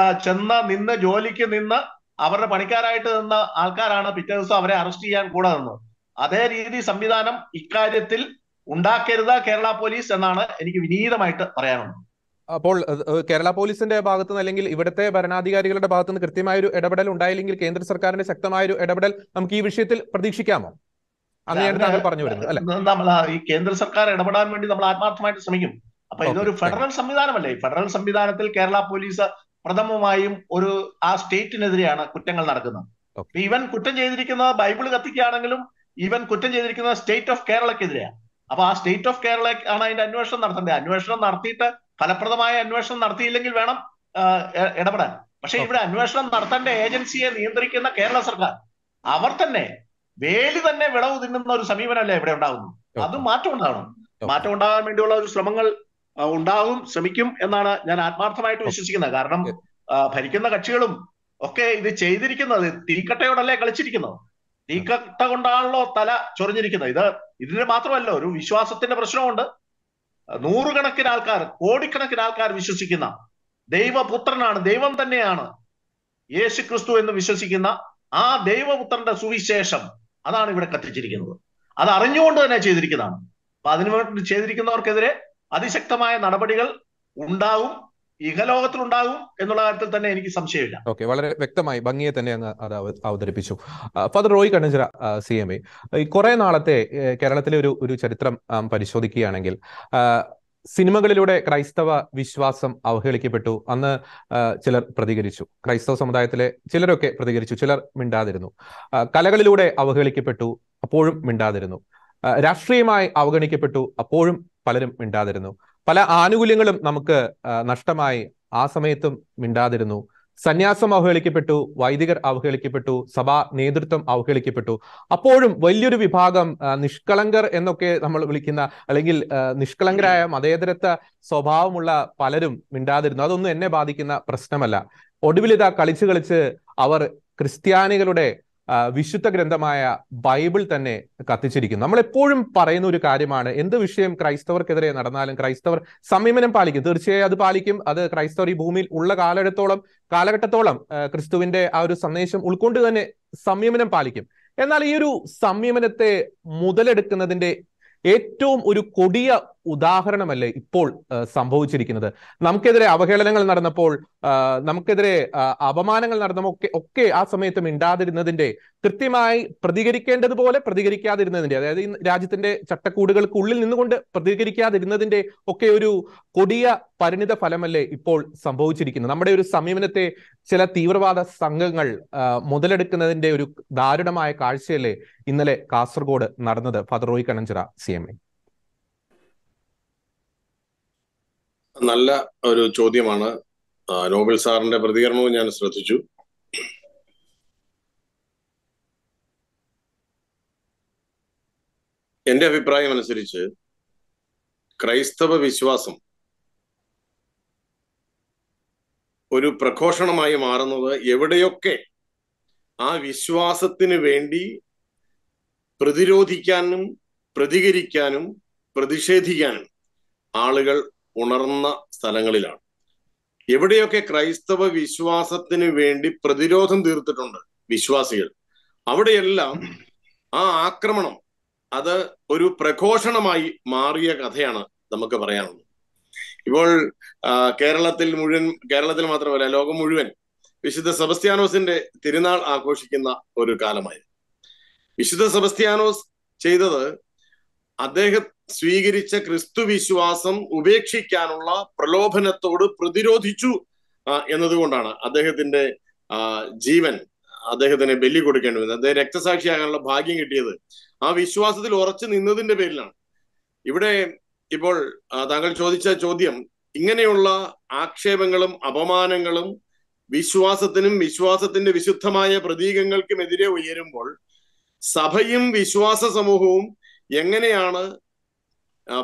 S2: നിന്ന് ജോലിക്ക് നിന്ന് അവരുടെ പണിക്കാരായിട്ട് നിന്ന ആൾക്കാരാണ് പിറ്റേ ദിവസം അവരെ അറസ്റ്റ് ചെയ്യാൻ കൂടെ നിന്നത്. അതേ രീതി സംവിധാനം ഇക്കാര്യത്തിൽ ഉണ്ടാക്കരുത് കേരള പോലീസ് എന്നാണ് എനിക്ക് വിനീതമായിട്ട് പറയാനുള്ളത്.
S1: അപ്പോൾ കേരള പോലീസിന്റെ ഭാഗത്തുനിന്ന് അല്ലെങ്കിൽ ഇവിടുത്തെ ഭരണാധികാരികളുടെ ഭാഗത്തുനിന്ന് കൃത്യമായ ഒരു ഇടപെടൽ ഉണ്ടായില്ലെങ്കിൽ കേന്ദ്ര സർക്കാരിന്റെ ശക്തമായ ഒരു ഇടപെടൽ നമുക്ക് ഈ വിഷയത്തിൽ പ്രതീക്ഷിക്കാമോ? അങ്ങനെയാണ് താങ്കൾ പറഞ്ഞു വരുന്നത് അല്ലെ?
S2: ഈ കേന്ദ്ര സർക്കാർ ഇടപെടാൻ വേണ്ടി നമ്മൾ ആത്മാർത്ഥമായിട്ട് ശ്രമിക്കും. അപ്പൊ ഇതൊരു ഫെഡറൽ സംവിധാനമല്ലേ? ഈ ഫെഡറൽ സംവിധാനത്തിൽ കേരള പോലീസ് പ്രഥമമായും ആ സ്റ്റേറ്റിനെതിരെയാണ് കുറ്റങ്ങൾ നടക്കുന്നത്. ഇവൻ കുറ്റം ചെയ്തിരിക്കുന്നത് ബൈബിൾ കത്തിക്കുകയാണെങ്കിലും ഇവൻ കുറ്റം ചെയ്തിരിക്കുന്നത് സ്റ്റേറ്റ് ഓഫ് കേരളക്കെതിരെയാണ്. അപ്പൊ ആ സ്റ്റേറ്റ് ഓഫ് കേരള ആണ് അതിന്റെ അന്വേഷണം നടത്തേണ്ടത്. അന്വേഷണം നടത്തിയിട്ട് ഫലപ്രദമായ അന്വേഷണം നടത്തിയില്ലെങ്കിൽ വേണം ഇടപെടാൻ. പക്ഷെ ഇവിടെ അന്വേഷണം നടത്തേണ്ട ഏജൻസിയെ നിയന്ത്രിക്കുന്ന കേരള സർക്കാർ, അവർ തന്നെ വേലി തന്നെ വിളവ് തിന്നുന്ന ഒരു സമീപനമല്ലേ ഇവിടെ ഉണ്ടാകുന്നു. അത് മാറ്റം ഉണ്ടാകണം. മാറ്റം ഉണ്ടാകാൻ വേണ്ടിയുള്ള ഒരു ശ്രമങ്ങൾ ശ്രമിക്കും എന്നാണ് ഞാൻ ആത്മാർത്ഥമായിട്ട് വിശ്വസിക്കുന്നത്. കാരണം ഭരിക്കുന്ന കക്ഷികളും ഒക്കെ ഇത് ചെയ്തിരിക്കുന്നത് തീക്കട്ടയോടല്ലേ കളിച്ചിരിക്കുന്നത്. തീക്കട്ട കൊണ്ടാണല്ലോ തല ചൊറിഞ്ഞിരിക്കുന്നത്. ഇതിന് മാത്രമല്ല, ഒരു വിശ്വാസത്തിന്റെ പ്രശ്നമുണ്ട്. നൂറുകണക്കിന് ആൾക്കാർ, കോടിക്കണക്കിന് ആൾക്കാർ വിശ്വസിക്കുന്ന ദൈവപുത്രനാണ്, ദൈവം തന്നെയാണ് യേശു ക്രിസ്തു എന്ന് വിശ്വസിക്കുന്ന ആ ദൈവപുത്രന്റെ സുവിശേഷം അതാണ് ഇവിടെ കത്തിച്ചിരിക്കുന്നത്. അത് അറിഞ്ഞുകൊണ്ട് തന്നെ ചെയ്തിരിക്കുന്നതാണ്. അപ്പൊ അതിനുവേണ്ടി ചെയ്തിരിക്കുന്നവർക്കെതിരെ അതിശക്തമായ നടപടികൾ ഉണ്ടാവും. ഇഹലോകത്തിലുണ്ടാകും എന്നുള്ള കാര്യത്തിൽ തന്നെ എനിക്ക് സംശയമില്ല.
S1: ഓക്കെ, വളരെ വ്യക്തമായി ഭംഗിയെ തന്നെ അങ്ങ് അത് അവതരിപ്പിച്ചു. ഫാദർ റോയ് കണ്ണഞ്ചിറ, CMA, ഈ കുറെ നാളത്തെ കേരളത്തിലെ ഒരു ചരിത്രം പരിശോധിക്കുകയാണെങ്കിൽ സിനിമകളിലൂടെ ക്രൈസ്തവ വിശ്വാസം അവഹേളിക്കപ്പെട്ടു. അന്ന് ചിലർ പ്രതികരിച്ചു, ക്രൈസ്തവ സമുദായത്തിലെ ചിലരൊക്കെ പ്രതികരിച്ചു, ചിലർ മിണ്ടാതിരുന്നു. കലകളിലൂടെ അവഹേളിക്കപ്പെട്ടു, അപ്പോഴും മിണ്ടാതിരുന്നു. രാഷ്ട്രീയമായി അവഗണിക്കപ്പെട്ടു, അപ്പോഴും പലരും മിണ്ടാതിരുന്നു. പല ആനുകൂല്യങ്ങളും നമുക്ക് നഷ്ടമായി, ആ സമയത്തും മിണ്ടാതിരുന്നു. സന്യാസം അവഹേളിക്കപ്പെട്ടു, വൈദികർ അവഹേളിക്കപ്പെട്ടു, സഭാ നേതൃത്വം അവഹേളിക്കപ്പെട്ടു, അപ്പോഴും വലിയൊരു വിഭാഗം നിഷ്കളങ്കർ എന്നൊക്കെ നമ്മൾ വിളിക്കുന്ന, അല്ലെങ്കിൽ നിഷ്കളങ്കരായ മതേതരത്വ സ്വഭാവമുള്ള പലരും മിണ്ടാതിരുന്നു. അതൊന്നും എന്നെ ബാധിക്കുന്ന പ്രശ്നമല്ല. ഒടുവിൽ ഇതാ കളിച്ച് അവർ ക്രിസ്ത്യാനികളുടെ വിശുദ്ധ ഗ്രന്ഥമായ ബൈബിൾ തന്നെ കത്തിച്ചിരിക്കുന്നു. നമ്മൾ എപ്പോഴും പറയുന്ന ഒരു കാര്യമാണ്, എന്ത് വിഷയം ക്രൈസ്തവർക്കെതിരെ നടന്നാലും ക്രൈസ്തവർ സംയമനം പാലിക്കും. തീർച്ചയായും അത് പാലിക്കും. അത് ക്രൈസ്തവർ ഈ ഭൂമിയിൽ ഉള്ള കാലഘട്ടത്തോളം ക്രിസ്തുവിന്റെ ആ ഒരു സന്ദേശം ഉൾക്കൊണ്ട് തന്നെ സംയമനം പാലിക്കും. എന്നാൽ ഈ ഒരു സംയമനത്തെ മുതലെടുക്കുന്നതിന്റെ ഏറ്റവും ഒരു കൊടിയ ഉദാഹരണമല്ലേ ഇപ്പോൾ സംഭവിച്ചിരിക്കുന്നത്? നമുക്കെതിരെ അവഹേളനങ്ങൾ നടന്നപ്പോൾ, നമുക്കെതിരെ അപമാനങ്ങൾ നടന്നപ്പോൾ ആ സമയത്ത് മിണ്ടാതിരുന്നതിന്റെ, കൃത്യമായി പ്രതികരിക്കേണ്ടതുപോലെ പ്രതികരിക്കാതിരുന്നതിന്റെ, അതായത് ഈ രാജ്യത്തിന്റെ ചട്ടക്കൂടുകൾക്കുള്ളിൽ നിന്നുകൊണ്ട് പ്രതികരിക്കാതിരുന്നതിന്റെ ഒക്കെ ഒരു കൊടിയ പരിണിത ഫലമല്ലേ ഇപ്പോൾ സംഭവിച്ചിരിക്കുന്നത്? നമ്മുടെ ഒരു സംയമനത്തെ ചില തീവ്രവാദ സംഘങ്ങൾ മുതലെടുക്കുന്നതിന്റെ ഒരു ദാരുണമായ കാഴ്ചയല്ലേ ഇന്നലെ കാസർഗോഡ് നടന്നത്? Father Roy Kannanchira, CMA.
S3: നല്ല ഒരു ചോദ്യമാണ്. നോബൽ സാറിന്റെ പ്രതികരണവും ഞാൻ ശ്രദ്ധിച്ചു. എന്റെ അഭിപ്രായം അനുസരിച്ച് ക്രൈസ്തവ വിശ്വാസം ഒരു പ്രഘോഷണമായി മാറുന്നത് എവിടെയൊക്കെ ആ വിശ്വാസത്തിന് വേണ്ടി പ്രതിരോധിക്കാനും പ്രതികരിക്കാനും പ്രതിഷേധിക്കാനും ആളുകൾ ഉണർന്ന സ്ഥലങ്ങളിലാണ്. എവിടെയൊക്കെ ക്രൈസ്തവ വിശ്വാസത്തിന് വേണ്ടി പ്രതിരോധം തീർത്തിട്ടുണ്ട് വിശ്വാസികൾ, അവിടെയെല്ലാം ആ ആക്രമണം അത് ഒരു പ്രഘോഷണമായി മാറിയ കഥയാണ് നമുക്ക് പറയാനുള്ളത്. ഇപ്പോൾ കേരളത്തിൽ മാത്രമല്ല, ലോകം മുഴുവൻ വിശുദ്ധ സെബസ്ത്യാനോസിന്റെ തിരുനാൾ ആഘോഷിക്കുന്ന ഒരു കാലമായി. വിശുദ്ധ സെബസ്ത്യാനോസ് ചെയ്തത് അദ്ദേഹം സ്വീകരിച്ച ക്രിസ്തു വിശ്വാസം ഉപേക്ഷിക്കാനുള്ള പ്രലോഭനത്തോട് പ്രതിരോധിച്ചു എന്നതുകൊണ്ടാണ് അദ്ദേഹത്തിന്റെ ജീവൻ അദ്ദേഹത്തിന് ബലി കൊടുക്കേണ്ടി വന്നത്. അദ്ദേഹം രക്തസാക്ഷിയാകാനുള്ള ഭാഗ്യം കിട്ടിയത് ആ വിശ്വാസത്തിൽ ഉറച്ചു നിന്നതിന്റെ പേരിലാണ്. ഇവിടെ ഇപ്പോൾ താങ്കൾ ചോദിച്ച ചോദ്യം, ഇങ്ങനെയുള്ള ആക്ഷേപങ്ങളും അപമാനങ്ങളും വിശ്വാസത്തിനും വിശ്വാസത്തിന്റെ വിശുദ്ധമായ പ്രതീകങ്ങൾക്കുമെതിരെ ഉയരുമ്പോൾ സഭയും വിശ്വാസ സമൂഹവും എങ്ങനെയാണ്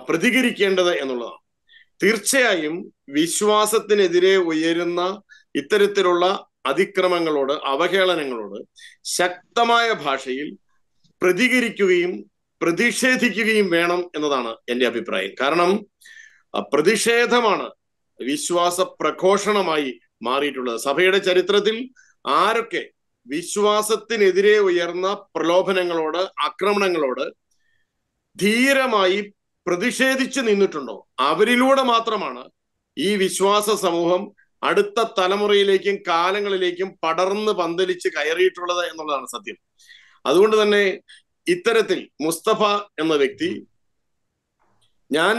S3: പ്രതികരിക്കേണ്ടത് എന്നുള്ളതാണ്. തീർച്ചയായും വിശ്വാസത്തിനെതിരെ ഉയരുന്ന ഇത്തരത്തിലുള്ള അതിക്രമങ്ങളോട്, അവഹേളനങ്ങളോട് ശക്തമായ ഭാഷയിൽ പ്രതികരിക്കുകയും പ്രതിഷേധിക്കുകയും വേണം എന്നതാണ് എൻ്റെ അഭിപ്രായം. കാരണം പ്രതിഷേധമാണ് വിശ്വാസ പ്രഘോഷണമായി മാറിയിട്ടുള്ളത്. സഭയുടെ ചരിത്രത്തിൽ ആരൊക്കെ വിശ്വാസത്തിനെതിരെ ഉയർന്ന പ്രലോഭനങ്ങളോട്, ആക്രമണങ്ങളോട് ധീരമായി പ്രതിഷേധിച്ചു നിന്നിട്ടുണ്ടോ, അവരിലൂടെ മാത്രമാണ് ഈ വിശ്വാസ സമൂഹം അടുത്ത തലമുറയിലേക്കും കാലങ്ങളിലേക്കും പടർന്ന് പന്തലിച്ച് കയറിയിട്ടുള്ളത് എന്നുള്ളതാണ് സത്യം. അതുകൊണ്ട് തന്നെ ഇത്തരത്തിൽ മുസ്തഫ എന്ന വ്യക്തി, ഞാൻ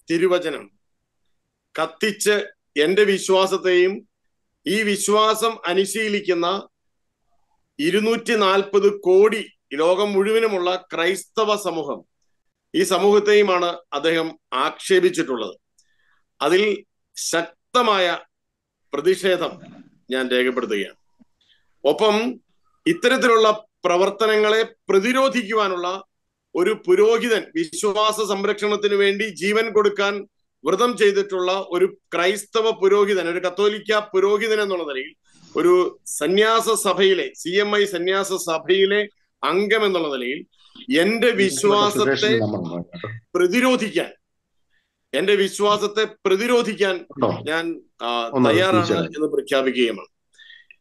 S3: തിരുവചനം കത്തിച്ച് എൻ്റെ വിശ്വാസത്തെയും ഈ വിശ്വാസം അനുശീലിക്കുന്ന 240 കോടി ലോകം മുഴുവനുമുള്ള ക്രൈസ്തവ സമൂഹം, ഈ സമൂഹത്തെയുമാണ് അദ്ദേഹം ആക്ഷേപിച്ചിട്ടുള്ളത്. അതിൽ ശക്തമായ പ്രതിഷേധം ഞാൻ രേഖപ്പെടുത്തുകയാണ്. ഒപ്പം ഇത്തരത്തിലുള്ള പ്രവർത്തനങ്ങളെ പ്രതിരോധിക്കുവാനുള്ള ഒരു പുരോഹിതൻ, വിശ്വാസ സംരക്ഷണത്തിന് വേണ്ടി ജീവൻ കൊടുക്കാൻ വ്രതം ചെയ്തിട്ടുള്ള ഒരു ക്രൈസ്തവ പുരോഹിതൻ, ഒരു കത്തോലിക്ക പുരോഹിതൻ എന്നുള്ള നിലയിൽ, ഒരു സന്യാസ സഭയിലെ CMI സന്യാസ സഭയിലെ അംഗം എന്നുള്ള നിലയിൽ എന്റെ വിശ്വാസത്തെ പ്രതിരോധിക്കാൻ ഞാൻ തയ്യാറാണ് എന്ന് പ്രഖ്യാപിക്കുകയുമാണ്.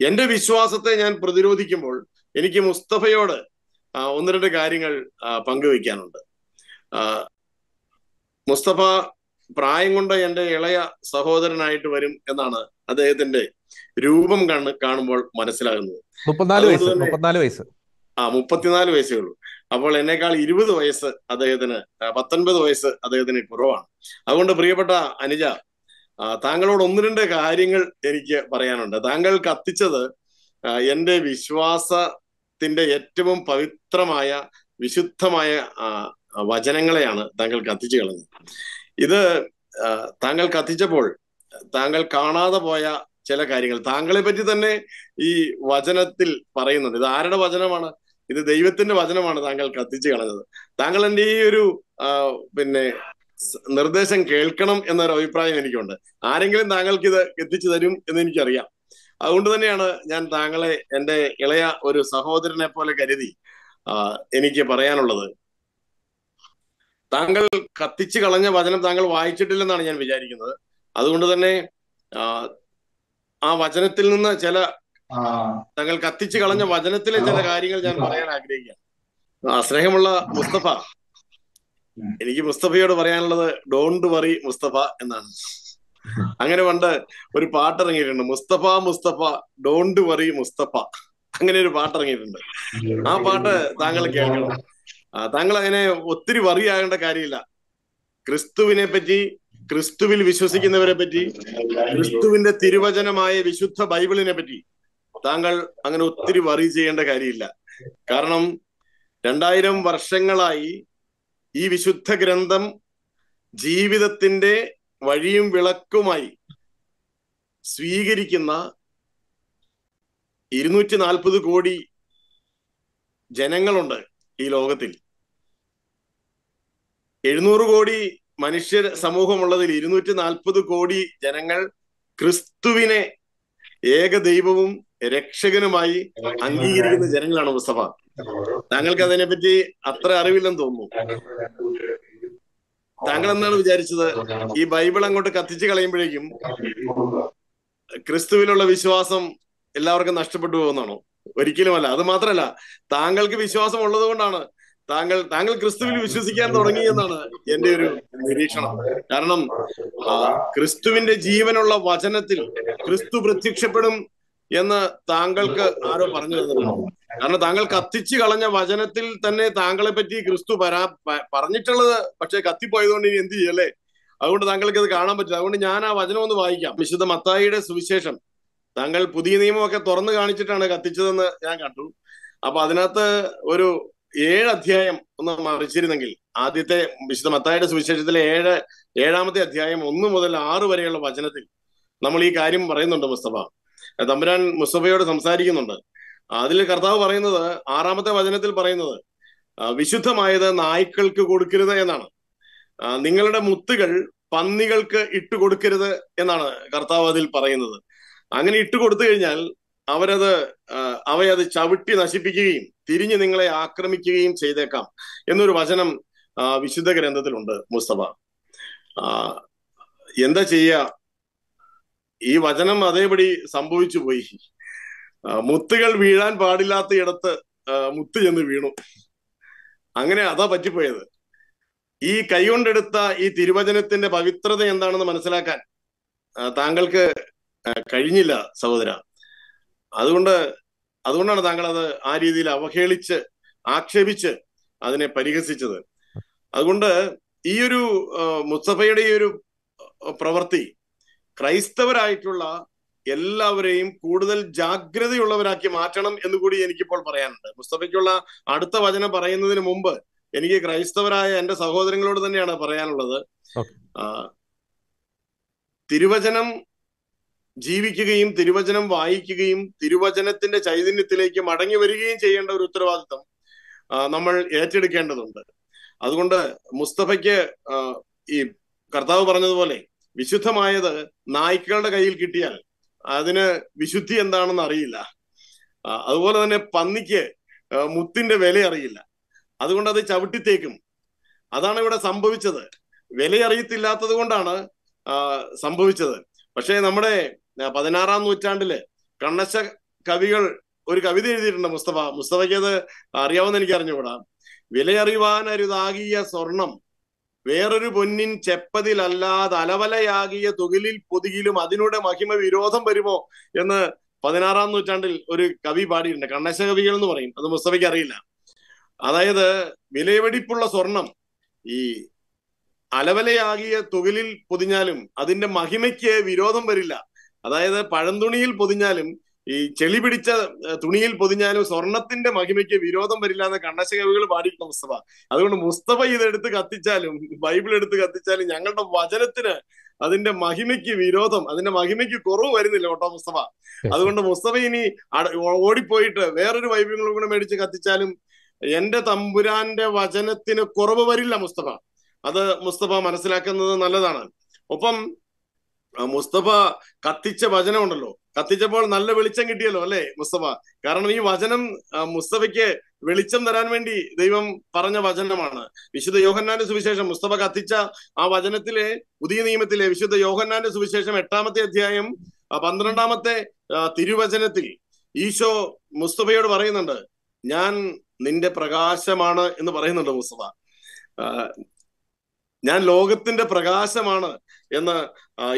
S3: എന്റെ വിശ്വാസത്തെ ഞാൻ പ്രതിരോധിക്കുമ്പോൾ എനിക്ക് മുസ്തഫയോട് 1-2 കാര്യങ്ങൾ പങ്കുവയ്ക്കാനുണ്ട്. മുസ്തഫ പ്രായം കൊണ്ട് എൻ്റെ ഇളയ സഹോദരനായിട്ട് വരും എന്നാണ് അദ്ദേഹത്തിന്റെ രൂപം കാണുമ്പോൾ മനസ്സിലാകുന്നത്.
S1: 34 വയസ്സ്.
S3: 34 വയസ്സേ ഉള്ളൂ. അപ്പോൾ എന്നേക്കാൾ 20 വയസ്സ് അദ്ദേഹത്തിന്, 19 വയസ്സ് അദ്ദേഹത്തിന് കുറവാണ്. അതുകൊണ്ട് പ്രിയപ്പെട്ട അനുജ, താങ്കളോട് 1-2 കാര്യങ്ങൾ എനിക്ക് പറയാനുണ്ട്. താങ്കൾ കത്തിച്ചത് എൻ്റെ വിശ്വാസത്തിന്റെ ഏറ്റവും പവിത്രമായ വിശുദ്ധമായ വചനങ്ങളെയാണ് താങ്കൾ കത്തിച്ചു കളഞ്ഞത്. ഇത് താങ്കൾ കത്തിച്ചപ്പോൾ താങ്കൾ കാണാതെ പോയ ചില കാര്യങ്ങൾ താങ്കളെ പറ്റി തന്നെ ഈ വചനത്തിൽ പറയുന്നുണ്ട്. ഇത് ആരുടെ വചനമാണ്? ഇത് ദൈവത്തിന്റെ വചനമാണ് താങ്കൾ കത്തിച്ചു കളഞ്ഞത്. താങ്കൾ എൻ്റെ ഈ ഒരു നിർദ്ദേശം കേൾക്കണം എന്നൊരു അഭിപ്രായം എനിക്കുണ്ട്. ആരെങ്കിലും താങ്കൾക്ക് ഇത് എത്തിച്ചു തരും എന്ന് എനിക്കറിയാം. അതുകൊണ്ട് തന്നെയാണ് ഞാൻ താങ്കളെ എൻ്റെ ഇളയ ഒരു സഹോദരനെ പോലെ കരുതി എനിക്ക് പറയാനുള്ളത്. താങ്കൾ കത്തിച്ചു കളഞ്ഞ വചനം താങ്കൾ വായിച്ചിട്ടില്ലെന്നാണ് ഞാൻ വിചാരിക്കുന്നത്. അതുകൊണ്ട് തന്നെ ആ വചനത്തിൽ നിന്ന് താങ്കൾ കത്തിച്ചു കളഞ്ഞ വചനത്തിലെ ചില കാര്യങ്ങൾ ഞാൻ പറയാൻ ആഗ്രഹിക്കുകയാണ്. സ്നേഹമുള്ള മുസ്തഫ, എനിക്ക് മുസ്തഫയോട് പറയാനുള്ളത് ഡോണ്ട് വറി മുസ്തഫ എന്നാണ്. അങ്ങനെ പണ്ട് ഒരു പാട്ടിറങ്ങിയിട്ടുണ്ട്, മുസ്തഫ മുസ്തഫ ഡോണ്ട് വറി മുസ്തഫ, അങ്ങനെ ഒരു പാട്ടിറങ്ങിയിട്ടുണ്ട്. ആ പാട്ട് താങ്കൾ കേൾക്കണം. താങ്കൾ അങ്ങനെ ഒത്തിരി വറിയാകേണ്ട കാര്യമില്ല. ക്രിസ്തുവിനെ പറ്റി, ക്രിസ്തുവിൽ വിശ്വസിക്കുന്നവരെ പറ്റി, ക്രിസ്തുവിന്റെ തിരുവചനമായ വിശുദ്ധ ബൈബിളിനെ പറ്റി താങ്കൾ അങ്ങനെ ഒത്തിരി വറി ചെയ്യേണ്ട കാര്യമില്ല. കാരണം 2000 വർഷങ്ങളായി ഈ വിശുദ്ധ ഗ്രന്ഥം ജീവിതത്തിന്റെ വഴിയും വിളക്കുമായി സ്വീകരിക്കുന്ന 240 കോടി ജനങ്ങളുണ്ട് ഈ ലോകത്തിൽ. 700 കോടി മനുഷ്യ സമൂഹമുള്ളതിൽ 240 കോടി ജനങ്ങൾ ക്രിസ്തുവിനെ ഏക ദൈവവും രക്ഷകനുമായി അംഗീകരിക്കുന്ന ജനങ്ങളാണ് മുസ്തഫ. താങ്കൾക്ക് അതിനെപ്പറ്റി അത്ര അറിവില്ലെന്ന് തോന്നുന്നു. താങ്കൾ എന്താണ് വിചാരിച്ചത്? ഈ ബൈബിൾ അങ്ങോട്ട് കത്തിച്ചു കളയുമ്പോഴേക്കും ക്രിസ്തുവിലുള്ള വിശ്വാസം എല്ലാവർക്കും നഷ്ടപ്പെട്ടു പോകുന്നതാണോ? ഒരിക്കലുമല്ല. അത് മാത്രമല്ല, താങ്കൾക്ക് വിശ്വാസം ഉള്ളത് കൊണ്ടാണ് താങ്കൾ ക്രിസ്തുവിൽ വിശ്വസിക്കാൻ തുടങ്ങി എന്നാണ് എൻ്റെ ഒരു നിരീക്ഷണം. കാരണം ക്രിസ്തുവിന്റെ ജീവനുള്ള വചനത്തിൽ ക്രിസ്തു പ്രത്യക്ഷപ്പെടും എന്ന് താങ്കൾക്ക് ആരോ പറഞ്ഞു തന്നിട്ടുണ്ടോ? കാരണം താങ്കൾ കത്തിച്ചു കളഞ്ഞ വചനത്തിൽ തന്നെ താങ്കളെ പറ്റി ക്രിസ്തു പറഞ്ഞിട്ടുള്ളത്, പക്ഷെ കത്തിപ്പോയതുകൊണ്ട് ഇനി എന്ത് ചെയ്യല്ലേ? അതുകൊണ്ട് താങ്കൾക്ക് അത് കാണാൻ പറ്റില്ല. അതുകൊണ്ട് ഞാൻ ആ വചനം ഒന്ന് വായിക്കാം. വിശുദ്ധ മത്തായിയുടെ സുവിശേഷം. താങ്കൾ പുതിയ നിയമമൊക്കെ തുറന്നു കാണിച്ചിട്ടാണ് കത്തിച്ചതെന്ന് ഞാൻ കണ്ടു. അപ്പൊ അതിനകത്ത് ഒരു 7 അധ്യായം ഒന്ന് മറിച്ചിരുന്നെങ്കിൽ, ആദ്യത്തെ വിശുദ്ധ മത്തായിയുടെ സുവിശേഷത്തിലെ 7ാമത്തെ അധ്യായം 1 മുതൽ 6 വരെയുള്ള വചനത്തിൽ നമ്മൾ ഈ കാര്യം പറയുന്നുണ്ട്. മുസ്തഫ തമ്പുരാൻ മുസ്തഫയോട് സംസാരിക്കുന്നുണ്ട്. അതിൽ കർത്താവ് പറയുന്നത്, 6ാമത്തെ വചനത്തിൽ പറയുന്നത്, വിശുദ്ധമായത് നായ്ക്കൾക്ക് കൊടുക്കരുത് എന്നാണ്. നിങ്ങളുടെ മുത്തുകൾ പന്നികൾക്ക് ഇട്ട് കൊടുക്കരുത് എന്നാണ് കർത്താവ് അതിൽ പറയുന്നത്. അങ്ങനെ ഇട്ട് കൊടുത്തു കഴിഞ്ഞാൽ അവയത് ചവിട്ടി നശിപ്പിക്കുകയും തിരിഞ്ഞ് നിങ്ങളെ ആക്രമിക്കുകയും ചെയ്തേക്കാം എന്നൊരു വചനം വിശുദ്ധ ഗ്രന്ഥത്തിലുണ്ട്. മുസ്തഫ എന്താ ചെയ്യുക? ഈ വചനം അതേപടി സംഭവിച്ചു പോയി. മുത്തുകൾ വീഴാൻ പാടില്ലാത്ത ഇടത്ത് മുത്ത് ചെന്ന് വീണു. അങ്ങനെ അതാ പറ്റിപ്പോയത്. ഈ കൈകൊണ്ടെടുത്ത ഈ തിരുവചനത്തിന്റെ പവിത്രത എന്താണെന്ന് മനസ്സിലാക്കാൻ താങ്കൾക്ക് കഴിഞ്ഞില്ല സഹോദര. അതുകൊണ്ടാണ് താങ്കൾ അത് ആ രീതിയിൽ അവഹേളിച്ച് ആക്ഷേപിച്ച് അതിനെ പരിഹസിച്ചത്. അതുകൊണ്ട് ഈ ഒരു മുസ്തഫയുടെ ഈ ഒരു പ്രവൃത്തി ക്രൈസ്തവരായിട്ടുള്ള എല്ലാവരെയും കൂടുതൽ ജാഗ്രതയുള്ളവരാക്കി മാറ്റണം എന്നുകൂടി എനിക്കിപ്പോൾ പറയാനുണ്ട്. മുസ്തഫയ്ക്കുള്ള അടുത്ത വചനം പറയുന്നതിന് മുമ്പ് എനിക്ക് ക്രൈസ്തവരായ എൻ്റെ സഹോദരങ്ങളോട് തന്നെയാണ് പറയാനുള്ളത്. തിരുവചനം ജീവിക്കുകയും തിരുവചനം വായിക്കുകയും തിരുവചനത്തിന്റെ ചൈതന്യത്തിലേക്ക് മടങ്ങി വരികയും ചെയ്യേണ്ട ഒരു ഉത്തരവാദിത്വം നമ്മൾ ഏറ്റെടുക്കേണ്ടതുണ്ട്. അതുകൊണ്ട് മുസ്തഫയ്ക്ക് ഈ കർത്താവ് പറഞ്ഞതുപോലെ വിശുദ്ധമായത് നായ്ക്കളുടെ കയ്യിൽ കിട്ടിയാൽ അതിന് വിശുദ്ധി എന്താണെന്ന് അറിയില്ല. അതുപോലെ തന്നെ പന്നിക്ക് മുത്തിന്റെ വില അറിയില്ല. അതുകൊണ്ട് അത് ചവിട്ടിത്തേക്കും. അതാണ് ഇവിടെ സംഭവിച്ചത്. വില അറിയത്തില്ലാത്തത് കൊണ്ടാണ് സംഭവിച്ചത്. പക്ഷേ നമ്മുടെ 16ാം നൂറ്റാണ്ടില് കണ്ണശ കവികൾ ഒരു കവിത എഴുതിയിട്ടുണ്ട്. മുസ്തഫയ്ക്ക് അത് അറിയാവുന്ന എനിക്ക് അറിഞ്ഞുകൂടാ. വിലയറിവാനരുതാകിയ സ്വർണം വേറൊരു പൊന്നിൻ ചെപ്പതിലല്ലാതെ അലവലയാകിയ തുകിലിൽ പൊതിയിലും അതിനൂടെ മഹിമ വിരോധം വരുമോ എന്ന് 16-ാം നൂറ്റാണ്ടിൽ ഒരു കവി പാടിയിട്ടുണ്ട്. കണ്ണശ കവികൾ എന്ന് പറയും. അത് മുസ്തഫയ്ക്ക് അറിയില്ല. അതായത് വിലപിടിപ്പുള്ള സ്വർണം ഈ അലവലയാകിയ തുകിലിൽ പൊതിഞ്ഞാലും അതിന്റെ മഹിമയ്ക്ക് വിരോധം വരില്ല. അതായത് പഴംതുണിയിൽ പൊതിഞ്ഞാലും ഈ ചെളി പിടിച്ച തുണിയിൽ പൊതിഞ്ഞാലും സ്വർണത്തിന്റെ മഹിമയ്ക്ക് വിരോധം വരില്ല എന്ന് കണ്ണശ കവികൾ പാടിയിട്ടുള്ള മുസ്തഫ. അതുകൊണ്ട് മുസ്തഫ ഇതെടുത്ത് കത്തിച്ചാലും ബൈബിൾ എടുത്ത് കത്തിച്ചാലും ഞങ്ങളുടെ വചനത്തിന് അതിന്റെ മഹിമയ്ക്ക് വിരോധം, അതിന്റെ മഹിമയ്ക്ക് കുറവ് വരുന്നില്ല കേട്ടോ മുസ്തഫ. അതുകൊണ്ട് മുസ്തഫ ഇനി ഓടിപ്പോയിട്ട് വേറൊരു ബൈബിളും കൂടെ മേടിച്ച് കത്തിച്ചാലും എന്റെ തമ്പുരാന്റെ വചനത്തിന് കുറവ് വരില്ല മുസ്തഫ. അത് മുസ്തഫ മനസ്സിലാക്കുന്നത് നല്ലതാണ്. ഒപ്പം മുസ്തഫ കത്തിച്ച വചനമുണ്ടല്ലോ, കത്തിച്ചപ്പോൾ നല്ല വെളിച്ചം കിട്ടിയല്ലോ അല്ലെ മുസ്തഫ. കാരണം ഈ വചനം മുസ്തഫയ്ക്ക് വെളിച്ചം തരാൻ വേണ്ടി ദൈവം പറഞ്ഞ വചനമാണ്. വിശുദ്ധ യോഹന്നാന്റെ സുവിശേഷം മുസ്തഫ കത്തിച്ച ആ വചനത്തിലെ പുതിയ നിയമത്തിലെ വിശുദ്ധ യോഹന്നാന്റെ സുവിശേഷം 8-ാമത്തെ അധ്യായം 12-ാമത്തെ തിരുവചനത്തിൽ ഈശോ മുസ്തഫയോട് പറയുന്നുണ്ട്, ഞാൻ നിന്റെ പ്രകാശമാണ് എന്ന് പറയുന്നുണ്ട് മുസ്തഫ. ഞാൻ ലോകത്തിന്റെ പ്രകാശമാണ് എന്ന്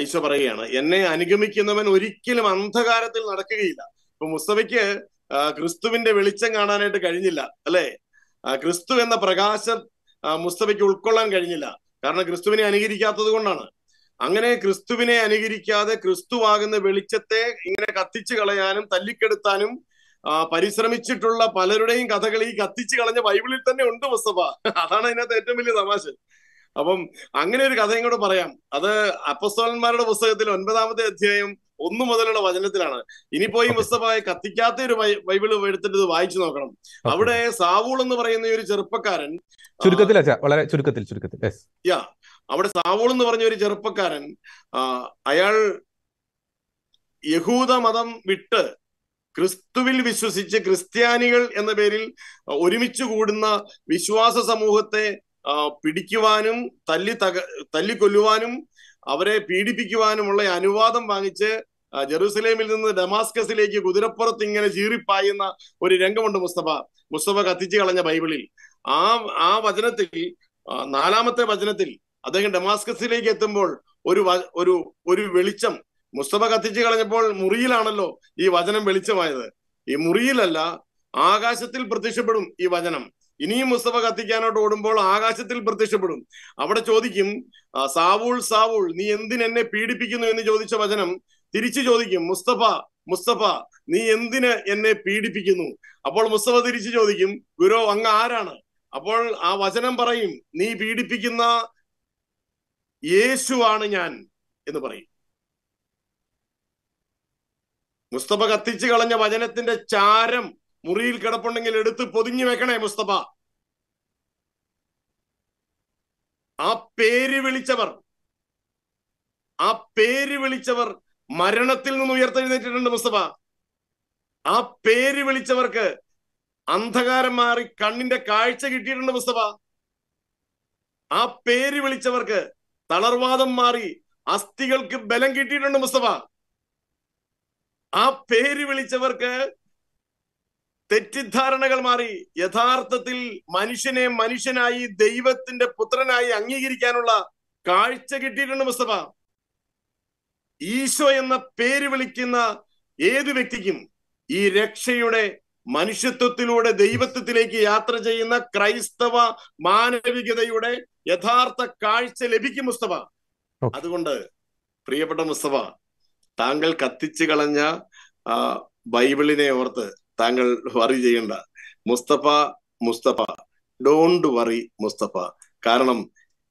S3: ഈശോ പറയുകയാണ്. എന്നെ അനുഗമിക്കുന്നവൻ ഒരിക്കലും അന്ധകാരത്തിൽ നടക്കുകയില്ല. ഇപ്പൊ മുസ്തഫയ്ക്ക് ക്രിസ്തുവിന്റെ വെളിച്ചം കാണാനായിട്ട് കഴിഞ്ഞില്ല അല്ലെ. ക്രിസ്തു എന്ന പ്രകാശം മുസ്തഫയ്ക്ക് ഉൾക്കൊള്ളാൻ കഴിഞ്ഞില്ല. കാരണം ക്രിസ്തുവിനെ അനുകരിക്കാത്തത് കൊണ്ടാണ്. അങ്ങനെ ക്രിസ്തുവിനെ അനുകരിക്കാതെ ക്രിസ്തുവാകുന്ന വെളിച്ചത്തെ ഇങ്ങനെ കത്തിച്ചു കളയാനും തല്ലിക്കെടുത്താനും പരിശ്രമിച്ചിട്ടുള്ള പലരുടെയും കഥകൾ ഈ കത്തിച്ചു കളഞ്ഞ ബൈബിളിൽ തന്നെ ഉണ്ട് മുസ്തഫ. അതാണ് അതിനകത്ത് ഏറ്റവും വലിയ തമാശ. അപ്പം അങ്ങനെ ഒരു കഥയും കൂടെ പറയാം. അത് അപ്പോസ്തലന്മാരുടെ പുസ്തകത്തിൽ 9-ാമത്തെ അധ്യായം 1 മുതലുള്ള വചനത്തിലാണ്. ഇനിയിപ്പോ ഈ മുസ്തഫയെ കത്തിക്കാത്ത ഒരു ബൈബിള് എടുത്തിട്ട് ഇത് വായിച്ചു നോക്കണം. അവിടെ സാവൂൾ എന്ന് പറയുന്ന ഒരു ചെറുപ്പക്കാരൻ,
S1: വളരെ ചുരുക്കത്തിൽ
S3: അവിടെ സാവൂൾ എന്ന് പറഞ്ഞ ഒരു ചെറുപ്പക്കാരൻ, അയാൾ യഹൂദ മതം വിട്ട് ക്രിസ്തുവിൽ വിശ്വസിച്ച് ക്രിസ്ത്യാനികൾ എന്ന പേരിൽ ഒരുമിച്ച് കൂടുന്ന വിശ്വാസ സമൂഹത്തെ പിടിക്കുവാനും തല്ലിക്കൊല്ലുവാനും അവരെ പീഡിപ്പിക്കുവാനുമുള്ള അനുവാദം വാങ്ങിച്ച് ജെറൂസലേമിൽ നിന്ന് ഡമാസ്കസിലേക്ക് കുതിരപ്പുറത്ത് ഇങ്ങനെ ചീറിപ്പായുന്ന ഒരു രംഗമുണ്ട് മുസ്തഫ കത്തിച്ചു കളഞ്ഞ ബൈബിളിൽ. ആ വചനത്തിൽ 4-ാമത്തെ വചനത്തിൽ അദ്ദേഹം ഡമാസ്കസിലേക്ക് എത്തുമ്പോൾ ഒരു വെളിച്ചം, മുസ്തഫ കത്തിച്ചു കളഞ്ഞപ്പോൾ മുറിയിലാണല്ലോ ഈ വചനം വെളിച്ചമായത്. ഈ മുറിയിലല്ല, ആകാശത്തിൽ പ്രത്യക്ഷപ്പെടും ഈ വചനം. ഇനിയും മുസ്തഫ കത്തിക്കാനോട്ട് ഓടുമ്പോൾ ആകാശത്തിൽ പ്രത്യക്ഷപ്പെടും. അവിടെ ചോദിക്കും, സാവൂൾ സാവൂൾ നീ എന്തിനെന്നെ പീഡിപ്പിക്കുന്നു എന്ന് ചോദിച്ച വചനം തിരിച്ചു ചോദിക്കും, മുസ്തഫ നീ എന്തിന് എന്നെ പീഡിപ്പിക്കുന്നു? അപ്പോൾ മുസ്തഫ തിരിച്ചു ചോദിക്കും, ഗുരു അങ്ങ് ആരാണ്? അപ്പോൾ ആ വചനം പറയും, നീ പീഡിപ്പിക്കുന്ന യേശുവാണ് ഞാൻ എന്ന് പറയും. മുസ്തഫ കത്തിച്ചു കളഞ്ഞ വചനത്തിന്റെ ചാരം മുറിയിൽ കിടപ്പുണ്ടെങ്കിൽ എടുത്ത് പൊതിഞ്ഞു വെക്കണേ മുസ്തഫ. ആ പേര് വിളിച്ചവർ മരണത്തിൽ നിന്ന് ഉയർത്തെഴുന്നേറ്റിട്ടുണ്ട് മുസ്തഫ. ആ പേര് വിളിച്ചവർക്ക് അന്ധകാരം മാറി കണ്ണിന്റെ കാഴ്ച കിട്ടിയിട്ടുണ്ട് മുസ്തഫ. ആ പേര് വിളിച്ചവർക്ക് തളർവാദം മാറി അസ്ഥികൾക്ക് ബലം കിട്ടിയിട്ടുണ്ട് മുസ്തഫ. ആ പേര് വിളിച്ചവർക്ക് തെറ്റിദ്ധാരണകൾ മാറി യഥാർത്ഥത്തിൽ മനുഷ്യനെ മനുഷ്യനായി ദൈവത്തിന്റെ പുത്രനായി അംഗീകരിക്കാനുള്ള കാഴ്ച കിട്ടിയിട്ടുണ്ട് മുസ്തഫ. ഈശോ എന്ന പേര് വിളിക്കുന്ന ഏത് വ്യക്തിക്കും ഈ രക്ഷയുടെ മനുഷ്യത്വത്തിലൂടെ ദൈവത്വത്തിലേക്ക് യാത്ര ചെയ്യുന്ന ക്രൈസ്തവ മാനവികതയുടെ യഥാർത്ഥ കാഴ്ച ലഭിക്കും മുസ്തഫ. അതുകൊണ്ട് പ്രിയപ്പെട്ട മുസ്തഫ, താങ്കൾ കത്തിച്ചു കളഞ്ഞ ബൈബിളിനെ ഓർത്ത് താങ്കൾ വറി ചെയ്യണ്ട. Mustafa don't worry Mustafa. കാരണം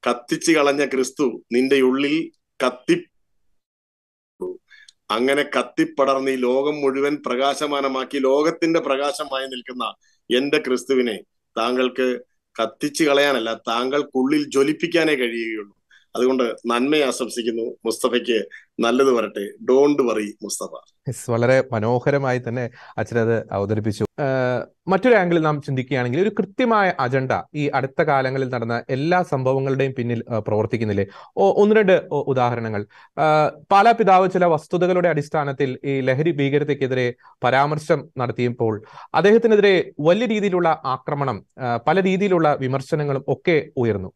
S3: കത്തിച്ചു കളഞ്ഞ ക്രിസ്തു നിന്റെ ഉള്ളിൽ അങ്ങനെ കത്തിപ്പടർന്ന് ഈ ലോകം മുഴുവൻ പ്രകാശമാനമാക്കി ലോകത്തിന്റെ പ്രകാശമായി നിൽക്കുന്ന എന്റെ ക്രിസ്തുവിനെ താങ്കൾക്ക് കത്തിച്ചു കളയാനല്ല, താങ്കൾക്കുള്ളിൽ ജ്വലിപ്പിക്കാനേ കഴിയുകയുള്ളൂ. അതുകൊണ്ട് നന്മയെ ആശംസിക്കുന്നു. മുസ്തഫയ്ക്ക് നല്ലത് വരട്ടെ. Don't worry Mustafa.
S1: വളരെ മനോഹരമായി തന്നെ അച്ഛനത് അവതരിപ്പിച്ചു. മറ്റൊരു ആംഗിളിൽ നാം ചിന്തിക്കുകയാണെങ്കിൽ ഒരു കൃത്യമായ അജണ്ട ഈ അടുത്ത കാലങ്ങളിൽ നടന്ന എല്ലാ സംഭവങ്ങളുടെയും പിന്നിൽ പ്രവർത്തിക്കുന്നില്ലേ? 1-2 ഉദാഹരണങ്ങൾ. പാലാ പിതാവ് ചില വസ്തുതകളുടെ അടിസ്ഥാനത്തിൽ ഈ ലഹരി ഭീകരതയ്ക്കെതിരെ പരാമർശം നടത്തിയപ്പോൾ അദ്ദേഹത്തിനെതിരെ വലിയ രീതിയിലുള്ള ആക്രമണം, പല രീതിയിലുള്ള വിമർശനങ്ങളും ഒക്കെ ഉയർന്നു.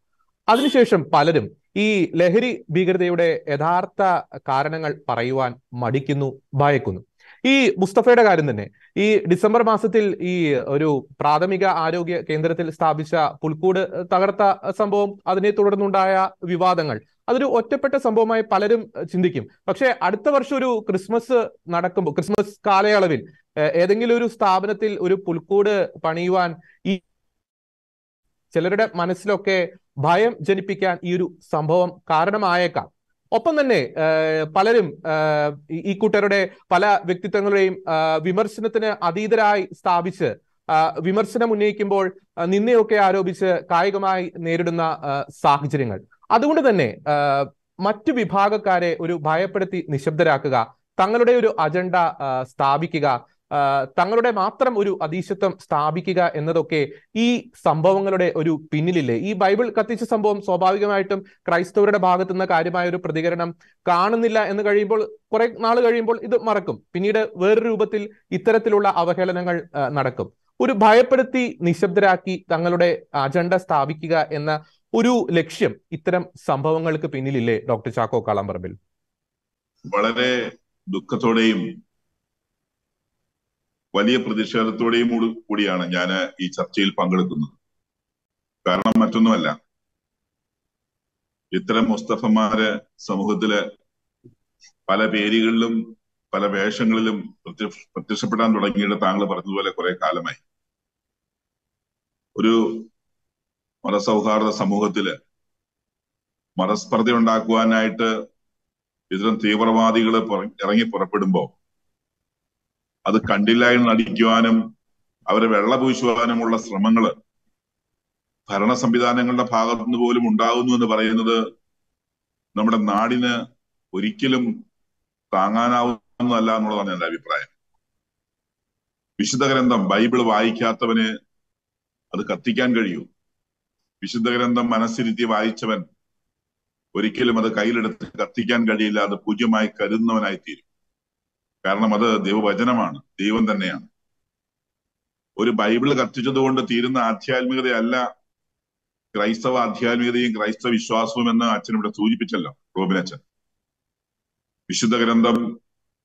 S1: അതിനുശേഷം പലരും ഈ ലഹരി ഭീകരതയുടെ യഥാർത്ഥ കാരണങ്ങൾ പറയുവാൻ മടിക്കുന്നു, ഭയക്കുന്നു. ഈ മുസ്തഫയുടെ കാര്യം തന്നെ, ഈ ഡിസംബർ മാസത്തിൽ ഈ ഒരു പ്രാഥമിക ആരോഗ്യ കേന്ദ്രത്തിൽ സ്ഥാപിച്ച പുൽക്കൂട് തകർത്ത സംഭവം, അതിനെ തുടർന്നുണ്ടായ വിവാദങ്ങൾ, അതൊരു ഒറ്റപ്പെട്ട സംഭവമായി പലരും ചിന്തിക്കും. പക്ഷെ അടുത്ത വർഷം ഒരു ക്രിസ്മസ് നടക്കുമ്പോൾ, ക്രിസ്മസ് കാലയളവിൽ ഏതെങ്കിലും ഒരു സ്ഥാപനത്തിൽ ഒരു പുൽക്കൂട് പണിയുവാൻ ഈ ചിലരുടെ മനസ്സിലൊക്കെ ഭയം ജനിപ്പിക്കാൻ ഈ ഒരു സംഭവം കാരണമായേക്കാം. ഒപ്പം തന്നെ പലരും ഈ കൂട്ടരുടെ പല വ്യക്തിത്വങ്ങളെയും വിമർശനത്തിന് അതീതരായി സ്ഥാപിച്ച് വിമർശനം ഉന്നയിക്കുമ്പോൾ നിന്നയൊക്കെ ആരോപിച്ച് കായികമായി നേരിടുന്ന സാഹചര്യങ്ങൾ. അതുകൊണ്ട് തന്നെ മറ്റു വിഭാഗക്കാരെ ഒരു ഭയപ്പെടുത്തി നിശബ്ദരാക്കുക, തങ്ങളുടെ ഒരു അജണ്ട സ്ഥാപിക്കുക, തങ്ങളുടെ മാത്രം ഒരു അധീശത്വം സ്ഥാപിക്കുക എന്നതൊക്കെ ഈ സംഭവങ്ങളുടെ ഒരു പിന്നിലില്ലേ? ഈ ബൈബിൾ കത്തിച്ച സംഭവം സ്വാഭാവികമായിട്ടും ക്രൈസ്തവരുടെ ഭാഗത്തു നിന്ന് കാര്യമായ ഒരു പ്രതികരണം കാണുന്നില്ല എന്ന് കഴിയുമ്പോൾ, കുറെ നാൾ കഴിയുമ്പോൾ ഇത് മറക്കും. പിന്നീട് വേറൊരു രൂപത്തിൽ ഇത്തരത്തിലുള്ള അവഹേളനങ്ങൾ നടക്കും. ഒരു ഭയപ്പെടുത്തി നിശബ്ദരാക്കി തങ്ങളുടെ അജണ്ട സ്ഥാപിക്കുക എന്ന ഒരു ലക്ഷ്യം ഇത്തരം സംഭവങ്ങൾക്ക് പിന്നിലില്ലേ ഡോക്ടർ ചാക്കോ കാളാമ്പറമ്പിൽ?
S4: വളരെ ദുഃഖത്തോടെയും വലിയ പ്രതിഷേധത്തോടെയും കൂടിയാണ് ഞാൻ ഈ ചർച്ചയിൽ പങ്കെടുക്കുന്നത്. കാരണം മറ്റൊന്നുമല്ല, ഇത്തരം മുസ്തഫമാര് സമൂഹത്തില് പല പേരുകളിലും പല വേഷങ്ങളിലും പ്രത്യക്ഷപ്പെടാൻ തുടങ്ങിയിട്ട് താങ്കൾ പറഞ്ഞതുപോലെ കുറെ കാലമായി. ഒരു മതസൗഹാർദ്ദ സമൂഹത്തില് മതസ്പർദ്ധ ഉണ്ടാക്കുവാനായിട്ട് ഇത്തരം തീവ്രവാദികൾ ഇറങ്ങി പുറപ്പെടുമ്പോ അത് കണ്ടില്ല എന്ന് നടിക്കുവാനും അവരെ വെള്ളപൂശുവാനുമുള്ള ശ്രമങ്ങള് ഭരണ സംവിധാനങ്ങളുടെ ഭാഗത്തുനിന്ന് പോലും ഉണ്ടാകുന്നു എന്ന് പറയുന്നത് നമ്മുടെ നാടിന് ഒരിക്കലും താങ്ങാനാവുന്നതല്ല എന്നുള്ളതാണ് എന്റെ അഭിപ്രായം. വിശുദ്ധ ഗ്രന്ഥം ബൈബിൾ വായിക്കാത്തവന് അത് കത്തിക്കാൻ കഴിയൂ. വിശുദ്ധ ഗ്രന്ഥം മനസ്സിരുത്തി വായിച്ചവൻ ഒരിക്കലും അത് കയ്യിലെടുത്ത് കത്തിക്കാൻ കഴിയില്ല. അത് പൂജ്യമായി കരുതുന്നവനായി തീരും. കാരണം അത് ദൈവവചനമാണ്, ദൈവം തന്നെയാണ്. ഒരു ബൈബിൾ കത്തിച്ചതുകൊണ്ട് തീരുന്ന ആധ്യാത്മികതയല്ല ക്രൈസ്തവ ആധ്യാത്മികതയും ക്രൈസ്തവ വിശ്വാസവും എന്ന് അച്ഛൻ ഇവിടെ സൂചിപ്പിച്ചല്ലോ, റോബിനച്ഛൻ. വിശുദ്ധ ഗ്രന്ഥം,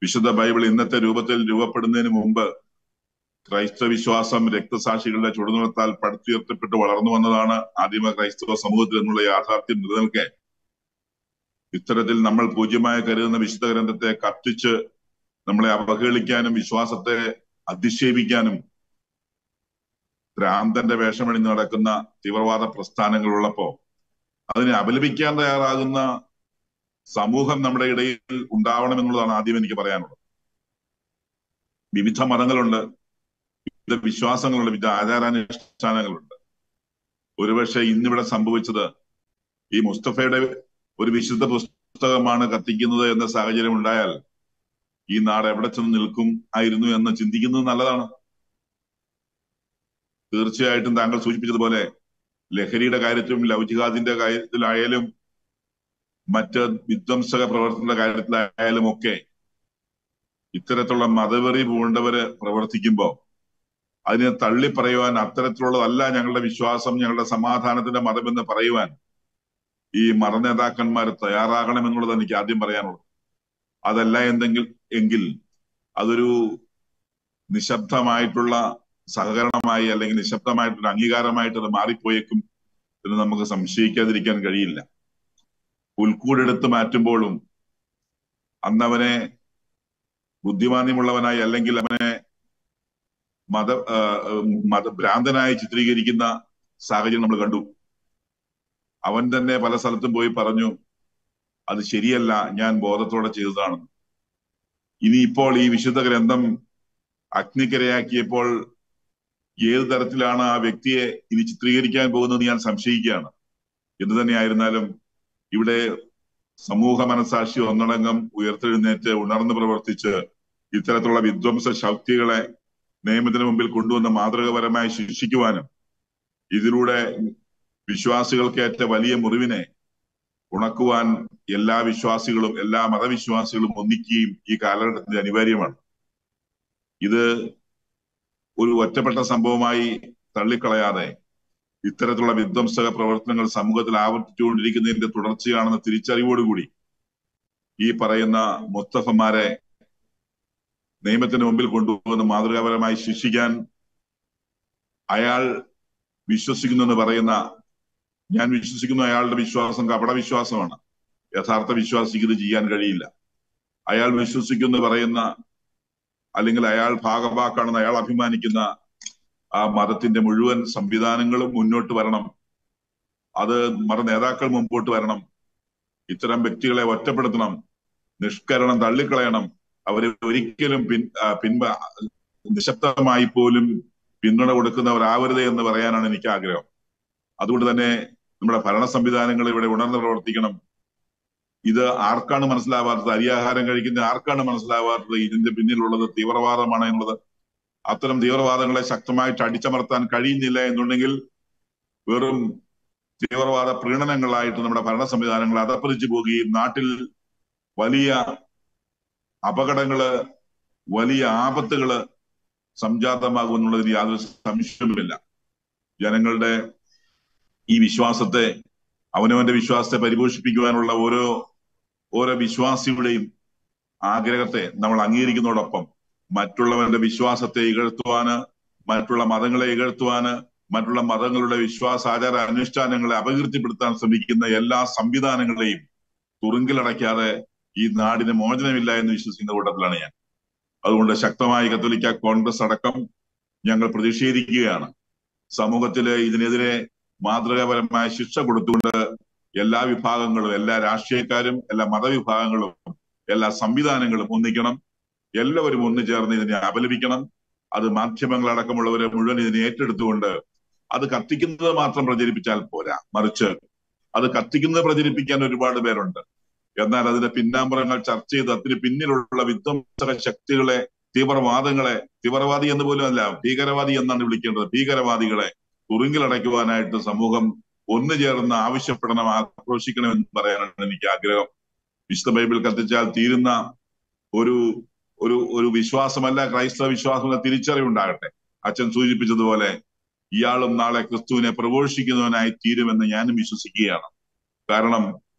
S4: വിശുദ്ധ ബൈബിൾ ഇന്നത്തെ രൂപത്തിൽ രൂപപ്പെടുന്നതിന് മുമ്പ് ക്രൈസ്തവ വിശ്വാസം രക്തസാക്ഷികളുടെ ചുടുനിറത്താൽ പടുത്തുയർത്തപ്പെട്ട് വളർന്നു വന്നതാണ് ആദിമ ക്രൈസ്തവ സമൂഹത്തിൽ എന്നുള്ള യാഥാർത്ഥ്യം നിലനിൽക്കെ ഇത്തരത്തിൽ നമ്മൾ പൂജ്യമായി കരുതുന്ന വിശുദ്ധ ഗ്രന്ഥത്തെ കത്തിച്ച് നമ്മളെ അവഹേളിക്കാനും വിശ്വാസത്തെ അധിക്ഷേപിക്കാനും ഭ്രാന്തന്റെ വേഷമണിഞ്ഞ് നടക്കുന്ന തീവ്രവാദ പ്രസ്ഥാനങ്ങളുള്ളപ്പോ അതിനെ അപലപിക്കാൻ തയ്യാറാകുന്ന സമൂഹം നമ്മുടെ ഇടയിൽ ഉണ്ടാവണമെന്നുള്ളതാണ് ആദ്യം എനിക്ക് പറയാനുള്ളത്. വിവിധ മതങ്ങളുണ്ട്, വിവിധ വിശ്വാസങ്ങളുണ്ട്, വിവിധ ആചാരാനുഷ്ഠാനങ്ങളുണ്ട്. ഒരുപക്ഷെ ഇന്നിവിടെ സംഭവിച്ചത് ഈ മുസ്തഫയുടെ ഒരു വിശുദ്ധ പുസ്തകമാണ് കത്തിക്കുന്നത് എന്ന സാഹചര്യം ഉണ്ടായാൽ ഈ നാട് എവിടെ ചെന്ന് നിൽക്കും ആയിരുന്നു എന്ന് ചിന്തിക്കുന്നത് നല്ലതാണ്. തീർച്ചയായിട്ടും താങ്കൾ സൂചിപ്പിച്ചതുപോലെ ലഹരിയുടെ കാര്യത്തിലും ലവ് ജിഹാദിന്റെ കാര്യത്തിലായാലും മറ്റ് വിധ്വംസക പ്രവർത്തനങ്ങളുടെ കാര്യത്തിലായാലും ഒക്കെ ഇത്തരത്തിലുള്ള മതവെറി പൂണ്ടവര് പ്രവർത്തിക്കുമ്പോൾ അതിനെ തള്ളി പറയുവാൻ, അത്തരത്തിലുള്ളതല്ല ഞങ്ങളുടെ വിശ്വാസം, ഞങ്ങളുടെ സമാധാനത്തിന്റെ മതമെന്ന് പറയുവാൻ ഈ മതനേതാക്കന്മാർ തയ്യാറാകണമെന്നുള്ളത് എനിക്ക് ആദ്യം പറയാനുള്ളത്. അതല്ല എങ്കിൽ അതൊരു നിശബ്ദമായിട്ടുള്ള സഹകരണമായി അല്ലെങ്കിൽ നിശബ്ദമായിട്ടുള്ള അംഗീകാരമായിട്ട് അത് മാറിപ്പോയേക്കും എന്ന് നമുക്ക് സംശയിക്കാതിരിക്കാൻ കഴിയില്ല. പുൽക്കൂടെടുത്ത് മാറ്റുമ്പോഴും അന്നവനെ ബുദ്ധിമാന്യമുള്ളവനായി അല്ലെങ്കിൽ അവനെ മതഭ്രാന്തനായി ചിത്രീകരിക്കുന്ന സാഹചര്യം നമ്മൾ കണ്ടു. അവൻ തന്നെ പല സ്ഥലത്തും പോയി പറഞ്ഞു അത് ശരിയല്ല, ഞാൻ ബോധത്തോടെ ചെയ്തതാണെന്ന്. ഇനിയിപ്പോൾ ഈ വിശുദ്ധ ഗ്രന്ഥം അഗ്നിക്കരയാക്കിയപ്പോൾ ഏത് തരത്തിലാണ് ആ വ്യക്തിയെ ഇനി ചിത്രീകരിക്കാൻ പോകുന്നത് ഞാൻ സംശയിക്കുകയാണ്. എന്തു തന്നെയായിരുന്നാലും ഇവിടെ സമൂഹ മനസാക്ഷി ഒന്നടങ്കം ഉയർത്തെഴുന്നേറ്റ് ഉണർന്ന് പ്രവർത്തിച്ച് ഇത്തരത്തിലുള്ള വിധ്വംസ ശക്തികളെ നിയമത്തിന് മുമ്പിൽ കൊണ്ടുവന്ന് മാതൃകപരമായി ശിക്ഷിക്കുവാനും ഇതിലൂടെ വിശ്വാസികൾക്കേറ്റ വലിയ മുറിവിനെ ഉണക്കുവാൻ എല്ലാ വിശ്വാസികളും എല്ലാ മതവിശ്വാസികളും ഒന്നിക്കുകയും ഈ കാലഘട്ടത്തിൽ അനിവാര്യമാണ്. ഇത് ഒരു ഒറ്റപ്പെട്ട സംഭവമായി തള്ളിക്കളയാതെ ഇത്തരത്തിലുള്ള വിധ്വംസക പ്രവർത്തനങ്ങൾ സമൂഹത്തിൽ ആവർത്തിച്ചുകൊണ്ടിരിക്കുന്നതിന്റെ തുടർച്ചയാണെന്ന തിരിച്ചറിവോടുകൂടി ഈ പറയുന്ന മുസ്തഫമാരെ നിയമത്തിന് മുമ്പിൽ കൊണ്ടുപോകുന്ന മാതൃകാപരമായി ശിക്ഷിക്കാൻ അയാൾ വിശ്വസിക്കുന്നു എന്ന് പറയുന്ന, ഞാൻ വിശ്വസിക്കുന്നു അയാളുടെ വിശ്വാസം കപട വിശ്വാസമാണ്. യഥാർത്ഥ വിശ്വാസിക്ക് ഇത് ചെയ്യാൻ കഴിയില്ല. അയാൾ വിശ്വസിക്കുന്നു പറയുന്ന, അല്ലെങ്കിൽ അയാൾ ഭാഗവാക്കാണെന്ന് അയാൾ അഭിമാനിക്കുന്ന ആ മതത്തിന്റെ മുഴുവൻ സംവിധാനങ്ങളും മുന്നോട്ട് വരണം. അത് നേതാക്കൾ മുമ്പോട്ട് വരണം. ഇത്തരം വ്യക്തികളെ ഒറ്റപ്പെടുത്തണം, നിഷ്കരണം തള്ളിക്കളയണം. അവരെ ഒരിക്കലും നിശബ്ദമായി പോലും പിന്തുണ കൊടുക്കുന്നവരാവരുത് എന്ന് പറയാനാണ് എനിക്ക് ആഗ്രഹം. അതുകൊണ്ട് തന്നെ നമ്മുടെ ഭരണ സംവിധാനങ്ങൾ ഇവിടെ ഉണർന്ന് പ്രവർത്തിക്കണം. ഇത് ആർക്കാണ് മനസ്സിലാവാത്തത്? അരിയാഹാരം കഴിക്കുന്ന ആർക്കാണ് മനസ്സിലാവാത്തത് ഇതിന്റെ പിന്നിലുള്ളത് തീവ്രവാദമാണ് എന്നുള്ളത്? അത്തരം തീവ്രവാദങ്ങളെ ശക്തമായിട്ട് അടിച്ചമർത്താൻ കഴിയുന്നില്ല എന്നുണ്ടെങ്കിൽ വെറും തീവ്രവാദ പ്രീണനങ്ങളായിട്ട് നമ്മുടെ ഭരണ സംവിധാനങ്ങൾ അധപ്പതിച്ചു പോവുകയും നാട്ടിൽ വലിയ അപകടങ്ങള്, വലിയ ആപത്തുകള് സംജാതമാകും എന്നുള്ളതിന് യാതൊരു സംശയവുമില്ല. ജനങ്ങളുടെ ഈ വിശ്വാസത്തെ, അവനവന്റെ വിശ്വാസത്തെ പരിപോഷിപ്പിക്കുവാനുള്ള ഓരോ വിശ്വാസിയുടെയും ആഗ്രഹത്തെ നമ്മൾ അംഗീകരിക്കുന്നതോടൊപ്പം മറ്റുള്ളവരുടെ വിശ്വാസത്തെ ഇകഴ്ത്തുവാന്, മറ്റുള്ള മതങ്ങളെ ഇകഴ്ത്തുവാന്, മറ്റുള്ള മതങ്ങളുടെ വിശ്വാസാചാര അനുഷ്ഠാനങ്ങളെ അപകീർത്തിപ്പെടുത്താൻ ശ്രമിക്കുന്ന എല്ലാ സംവിധാനങ്ങളെയും തുറുങ്കിലടയ്ക്കാതെ ഈ നാടിന് മോചനമില്ല എന്ന് വിശ്വസിക്കുന്ന കൂട്ടത്തിലാണ് ഞാൻ. അതുകൊണ്ട് ശക്തമായി കത്തോലിക്ക കോൺഗ്രസ് അടക്കം ഞങ്ങൾ പ്രതിഷേധിക്കുകയാണ്. സമൂഹത്തില് ഇതിനെതിരെ മാതൃകാപരമായ ശിക്ഷ കൊടുത്തുകൊണ്ട് എല്ലാ വിഭാഗങ്ങളും, എല്ലാ രാഷ്ട്രീയക്കാരും, എല്ലാ മതവിഭാഗങ്ങളും, എല്ലാ സംവിധാനങ്ങളും ഒന്നിക്കണം. എല്ലാവരും ഒന്നു ചേർന്ന് ഇതിനെ അപലപിക്കണം. അത് മാധ്യമങ്ങളടക്കമുള്ളവരെ മുഴുവൻ ഇതിനെ ഏറ്റെടുത്തുകൊണ്ട് അത് കത്തിക്കുന്നത് മാത്രം പ്രചരിപ്പിച്ചാൽ പോരാ, മറിച്ച് അത് കത്തിക്കുന്നത് പ്രചരിപ്പിക്കാൻ ഒരുപാട് പേരുണ്ട്. എന്നാൽ അതിന്റെ പിന്നാമ്പുറങ്ങൾ ചർച്ച ചെയ്ത് അതിന് പിന്നിലുള്ള വിധ്വംസക ശക്തികളെ, തീവ്രവാദി എന്ന് പോലും അല്ല, ഭീകരവാദി എന്നാണ് വിളിക്കേണ്ടത്, ഭീകരവാദികളെ തുറുങ്കിലടയ്ക്കുവാനായിട്ട് സമൂഹം ഒന്നു ചേർന്ന് ആവശ്യപ്പെടണം, ആക്രോശിക്കണം എന്ന് പറയാനാണ് എനിക്ക് ആഗ്രഹം. വിശുദ്ധ ബൈബിൾ കത്തിച്ചാൽ തീരുന്ന ഒരു വിശ്വാസമല്ല ക്രൈസ്തവ വിശ്വാസം എന്ന തിരിച്ചറിവുണ്ടാകട്ടെ. അച്ഛൻ സൂചിപ്പിച്ചതുപോലെ ഇയാളും നാളെ ക്രിസ്തുവിനെ പ്രഘോഷിക്കുന്നവനായി തീരുമെന്ന് ഞാനും വിശ്വസിക്കുകയാണ്. കാരണം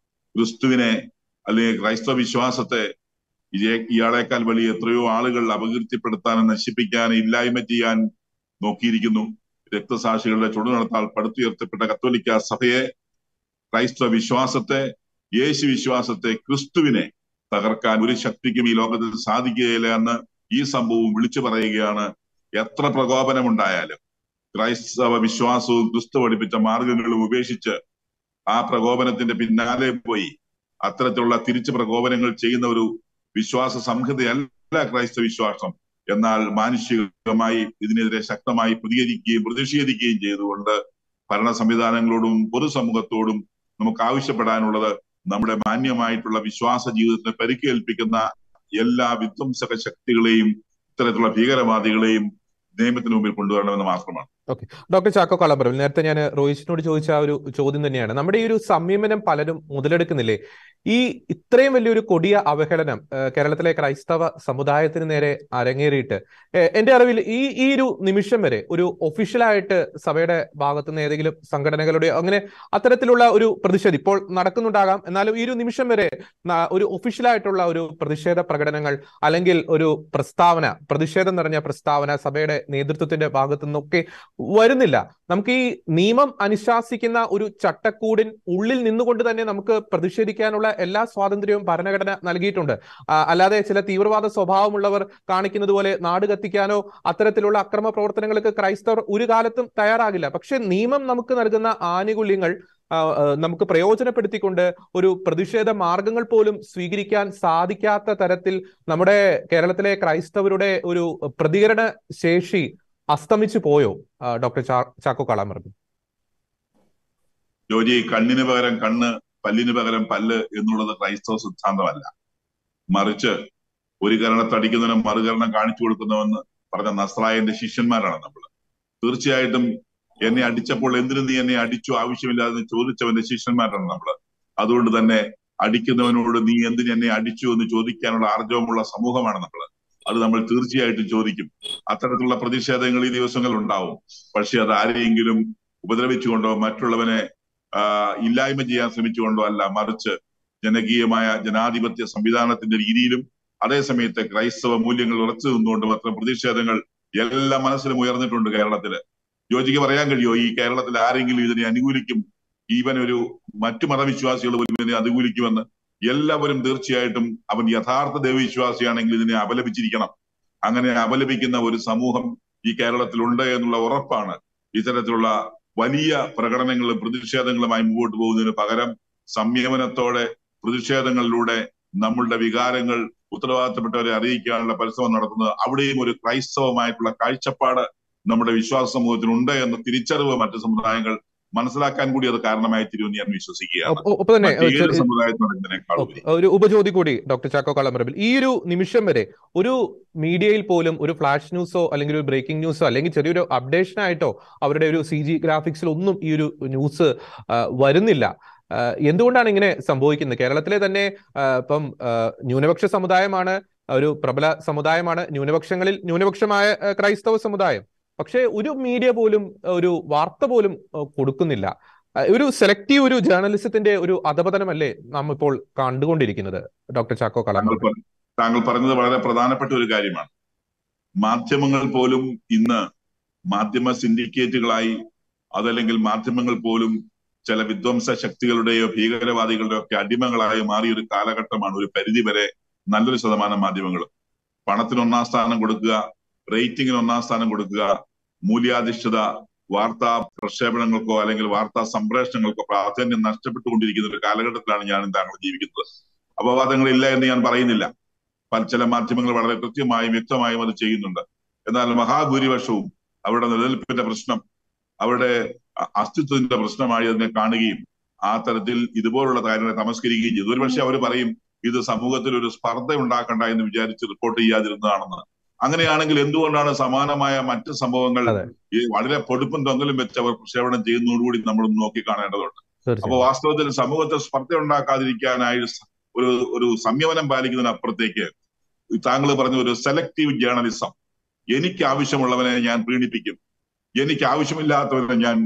S4: ക്രിസ്തുവിനെ അല്ലെങ്കിൽ ക്രൈസ്തവ വിശ്വാസത്തെ ഇയാളെക്കാൾ വലിയ എത്രയോ ആളുകൾ അപകീർത്തിപ്പെടുത്താനും നശിപ്പിക്കാനും ഇല്ലായ്മ ചെയ്യാൻ നോക്കിയിരിക്കുന്നു. രക്തസാക്ഷികളുടെ ചുടുനടത്താൽ പടുത്തുയർത്തപ്പെട്ട കത്തോലിക്ക സഭയെ, ക്രൈസ്തവ വിശ്വാസത്തെ, യേശു വിശ്വാസത്തെ, ക്രിസ്തുവിനെ തകർക്കാൻ ഒരു ശക്തിക്കും ഈ ലോകത്തിൽ സാധിക്കുകയില്ല എന്ന് ഈ സംഭവം വിളിച്ചു പറയുകയാണ്. എത്ര പ്രകോപനമുണ്ടായാലും ക്രൈസ്തവ വിശ്വാസവും ക്രിസ്തു പഠിപ്പിച്ച മാർഗങ്ങളും ഉപേക്ഷിച്ച് ആ പ്രകോപനത്തിന്റെ പിന്നാലെ പോയി അത്തരത്തിലുള്ള തിരിച്ചു പ്രകോപനങ്ങൾ ചെയ്യുന്ന ഒരു വിശ്വാസ സംഹിതയല്ല ക്രൈസ്തവ വിശ്വാസം. എന്നാൽ മാനുഷികമായി ഇതിനെതിരെ ശക്തമായി പ്രതിഷേധിക്കുകയും ചെയ്തുകൊണ്ട് ഭരണ സംവിധാനങ്ങളോടും പൊതുസമൂഹത്തോടും നമുക്ക് ആവശ്യപ്പെടാനുള്ളത് നമ്മുടെ മാന്യമായിട്ടുള്ള വിശ്വാസ ജീവിതത്തിന് പരിക്കേൽപ്പിക്കുന്ന എല്ലാ വിധ്വംസക ശക്തികളെയും ഇത്തരത്തിലുള്ള ഭീകരവാദികളെയും നിയമത്തിന് മുമ്പിൽ കൊണ്ടുവരണമെന്ന് മാത്രമാണ്.
S1: ഓക്കെ, ഡോക്ടർ ചാക്കോ കളമ്പറമ്പിൽ, നേരത്തെ ഞാൻ റോയിച്ചിനോട് ചോദിച്ച ആ ഒരു ചോദ്യം തന്നെയാണ്. നമ്മുടെ ഈ ഒരു സംയമനം പലരും മുതലെടുക്കുന്നില്ലേ? ഈ ഇത്രയും വലിയൊരു കൊടിയ അവഹേളനം കേരളത്തിലെ ക്രൈസ്തവ സമുദായത്തിന് നേരെ അരങ്ങേറിയിട്ട് എന്റെ അറിവിൽ ഈ ഒരു നിമിഷം വരെ ഒരു ഒഫീഷ്യലായിട്ട് സഭയുടെ ഭാഗത്തുനിന്ന് ഏതെങ്കിലും സംഘടനകളുടെ അങ്ങനെ അത്തരത്തിലുള്ള ഒരു പ്രതിഷേധം ഇപ്പോൾ നടക്കുന്നുണ്ടാകാം. എന്നാലും ഈ ഒരു നിമിഷം വരെ ഒരു ഒഫീഷ്യലായിട്ടുള്ള ഒരു പ്രതിഷേധ പ്രകടനങ്ങൾ അല്ലെങ്കിൽ ഒരു പ്രതിഷേധം നിറഞ്ഞ പ്രസ്താവന സഭയുടെ നേതൃത്വത്തിന്റെ ഭാഗത്തു നിന്നൊക്കെ വരുന്നില്ല. നമുക്ക് ഈ നിയമം അനുശാസിക്കുന്ന ഒരു ചട്ടക്കൂടിൻ ഉള്ളിൽ നിന്നുകൊണ്ട് തന്നെ നമുക്ക് പ്രതിഷേധിക്കാനുള്ള എല്ലാ സ്വാതന്ത്ര്യവും ഭരണഘടന നൽകിയിട്ടുണ്ട്. അല്ലാതെ ചില തീവ്രവാദ സ്വഭാവമുള്ളവർ കാണിക്കുന്നത് പോലെ നാട് കത്തിക്കാനോ അത്തരത്തിലുള്ള അക്രമ പ്രവർത്തനങ്ങൾക്ക് ക്രൈസ്തവർ ഒരു കാലത്തും തയ്യാറാകില്ല. പക്ഷെ നിയമം നമുക്ക് നൽകുന്ന ആനുകൂല്യങ്ങൾ നമുക്ക് പ്രയോജനപ്പെടുത്തിക്കൊണ്ട് ഒരു പ്രതിഷേധ മാർഗങ്ങൾ പോലും സ്വീകരിക്കാൻ സാധിക്കാത്ത തരത്തിൽ നമ്മുടെ കേരളത്തിലെ ക്രൈസ്തവരുടെ ഒരു പ്രതികരണ ശേഷി അസ്തമിച്ചു പോയോ ഡോക്ടർ ചാക്കോ കളമ്പറമ്പിൽ?
S4: ജോജി, കണ്ണിന് പകരം കണ്ണ്, പല്ലിന് പകരം പല്ല് എന്നുള്ളത് ക്രൈസ്തവ സിദ്ധാന്തമല്ല. മറിച്ച് ഒരു കരണത്തടിക്കുന്നവനും മറുകരണം കാണിച്ചു കൊടുക്കുന്നവെന്ന് പറഞ്ഞ നസ്രായന്റെ ശിഷ്യന്മാരാണ് നമ്മൾ. തീർച്ചയായിട്ടും എന്നെ അടിച്ചപ്പോൾ എന്തിനു നീ എന്നെ അടിച്ചു ആവശ്യമില്ലാതെ ചോദിച്ചവന്റെ ശിഷ്യന്മാരാണ് നമ്മൾ. അതുകൊണ്ട് തന്നെ അടിക്കുന്നവനോട് നീ എന്തിന് എന്നെ അടിച്ചു എന്ന് ചോദിക്കാനുള്ള ആർജവമുള്ള സമൂഹമാണ് നമ്മൾ. അത് നമ്മൾ തീർച്ചയായിട്ടും ചോദിക്കും. അത്തരത്തിലുള്ള പ്രതിഷേധങ്ങൾ ഈ ദിവസങ്ങൾ ഉണ്ടാവും. പക്ഷെ അത് ആരെയെങ്കിലും ഉപദ്രവിച്ചുകൊണ്ടോ മറ്റുള്ളവനെ ഇല്ലായ്മ ചെയ്യാൻ ശ്രമിച്ചുകൊണ്ടോ അല്ല, മറിച്ച് ജനകീയമായ ജനാധിപത്യ സംവിധാനത്തിന്റെ രീതിയിലും അതേസമയത്ത് ക്രൈസ്തവ മൂല്യങ്ങൾ ഉറച്ചു നിന്നുകൊണ്ടും അത്തരം പ്രതിഷേധങ്ങൾ എല്ലാ മനസ്സിലും ഉയർന്നിട്ടുണ്ട് കേരളത്തില്. ജോജിക്ക് പറയാൻ കഴിയുമോ ഈ കേരളത്തിൽ ആരെങ്കിലും ഇതിനെ അനുകൂലിക്കും, ഈവൻ ഒരു മറ്റു മതവിശ്വാസികൾ പോലും ഇതിനെ അനുകൂലിക്കുമെന്ന്? എല്ലാവരും തീർച്ചയായിട്ടും അവൻ യഥാർത്ഥ ദൈവവിശ്വാസിയാണെങ്കിൽ ഇതിനെ അപലപിച്ചിരിക്കണം. അങ്ങനെ അപലപിക്കുന്ന ഒരു സമൂഹം ഈ കേരളത്തിലുണ്ട് എന്നുള്ള ഉറപ്പാണ് ഇത്തരത്തിലുള്ള വലിയ പ്രകടനങ്ങളും പ്രതിഷേധങ്ങളുമായി മുമ്പോട്ട് പോകുന്നതിന് പകരം സംയമനത്തോടെ പ്രതിഷേധങ്ങളിലൂടെ നമ്മളുടെ വികാരങ്ങൾ ഉത്തരവാദിത്തപ്പെട്ടവരെ അറിയിക്കാനുള്ള പരിശ്രമം നടത്തുന്നത്. അവിടെയും ഒരു ക്രൈസ്തവമായിട്ടുള്ള കാഴ്ചപ്പാട് നമ്മുടെ വിശ്വാസ സമൂഹത്തിനുണ്ട് എന്ന തിരിച്ചറിവ് മറ്റു സമുദായങ്ങൾ മനസ്സിലാക്കാൻ കൂടി അത് കാരണമായി തീരുമെന്ന് ഞാൻ വിശ്വസിക്കുകയാണ്.
S1: ഒരു ഉപചോദ്യം കൂടി ഡോക്ടർ ചാക്കോ കളമറമ്പിൽ, ഈ ഒരു നിമിഷം വരെ ഒരു മീഡിയയിൽ പോലും ഒരു ഫ്ലാഷ് ന്യൂസോ അല്ലെങ്കിൽ ഒരു ബ്രേക്കിംഗ് ന്യൂസോ അല്ലെങ്കിൽ ചെറിയൊരു അപ്ഡേഷൻ ആയിട്ടോ അവരുടെ ഒരു CG ഗ്രാഫിക്സിലൊന്നും ഈ ഒരു ന്യൂസ് വരുന്നില്ല. എന്തുകൊണ്ടാണ് ഇങ്ങനെ സംഭവിക്കുന്നത്? കേരളത്തിലെ തന്നെ ഇപ്പം ന്യൂനപക്ഷ സമുദായമാണ്, ഒരു പ്രബല സമുദായമാണ്, ന്യൂനപക്ഷങ്ങളിൽ ന്യൂനപക്ഷമായ ക്രൈസ്തവ സമുദായം. പക്ഷേ ഒരു മീഡിയ പോലും ഒരു വാർത്ത പോലും കൊടുക്കുന്നില്ല. ഒരു സെലക്റ്റീവ് ഒരു ജേർണലിസത്തിന്റെ ഒരു അധപതനമല്ലേ നാം ഇപ്പോൾ കണ്ടുകൊണ്ടിരിക്കുന്നത്? ഡോക്ടർ ചാക്കോ കളമറമ്പിൽ,
S4: താങ്കൾ പറഞ്ഞത് വളരെ പ്രധാനപ്പെട്ട ഒരു കാര്യമാണ്. മാധ്യമങ്ങൾ പോലും ഇന്ന് മാധ്യമ സിൻഡിക്കേറ്റുകളായി, അതല്ലെങ്കിൽ മാധ്യമങ്ങൾ പോലും ചില വിധ്വംസ ശക്തികളുടെയോ ഭീകരവാദികളുടെയോ ഒക്കെ അടിമകളായി മാറിയ ഒരു കാലഘട്ടമാണ്. ഒരു പരിധിവരെ നല്ലൊരു ശതമാനം മാധ്യമങ്ങളും പണത്തിന് 1-ാം സ്ഥാനം കൊടുക്കുക, റേറ്റിംഗിന് 1-ാം സ്ഥാനം കൊടുക്കുക, മൂല്യാധിഷ്ഠിത വാർത്താ പ്രക്ഷേപണങ്ങൾക്കോ അല്ലെങ്കിൽ വാർത്താ സംപ്രേഷണങ്ങൾക്കോ പ്രാധാന്യം നഷ്ടപ്പെട്ടുകൊണ്ടിരിക്കുന്ന ഒരു കാലഘട്ടത്തിലാണ് ഞാനും താങ്കൾ ജീവിക്കുന്നത്. അപവാദങ്ങളില്ല എന്ന് ഞാൻ പറയുന്നില്ല. ചില മാധ്യമങ്ങൾ വളരെ കൃത്യമായും വ്യക്തമായും അത് ചെയ്യുന്നുണ്ട്. എന്നാൽ മഹാഭൂരിപക്ഷവും അവരുടെ നിലനിൽപ്പിന്റെ പ്രശ്നം, അവരുടെ അസ്തിത്വത്തിന്റെ പ്രശ്നമായി അതിനെ കാണുകയും ആ തരത്തിൽ ഇതുപോലുള്ള കാര്യങ്ങളെ തമസ്കരിക്കുകയും ചെയ്തു. ഒരുപക്ഷെ അവർ പറയും ഇത് സമൂഹത്തിൽ ഒരു സ്പർദ്ധ ഉണ്ടാക്കണ്ട എന്ന് വിചാരിച്ച് റിപ്പോർട്ട് ചെയ്യാതിരുന്നതാണെന്ന്. അങ്ങനെയാണെങ്കിൽ എന്തുകൊണ്ടാണ് സമാനമായ മറ്റ് സംഭവങ്ങൾ ഈ വളരെ പൊടുപ്പും തൊങ്ങലും വെച്ച് അവർ പ്രക്ഷേപണം ചെയ്യുന്നതോടുകൂടി നമ്മളൊന്ന് നോക്കിക്കാണേണ്ടതുണ്ട്. അപ്പൊ വാസ്തവത്തിൽ സമൂഹത്തിൽ സ്പർദ്ധ ഉണ്ടാക്കാതിരിക്കാനായി ഒരു സംയമനം പാലിക്കുന്നതിനപ്പുറത്തേക്ക് താങ്കൾ പറഞ്ഞ ഒരു സെലക്റ്റീവ് ജേർണലിസം, എനിക്ക് ആവശ്യമുള്ളവനെ ഞാൻ പ്രീണിപ്പിക്കും, എനിക്ക് ആവശ്യമില്ലാത്തവരെ ഞാൻ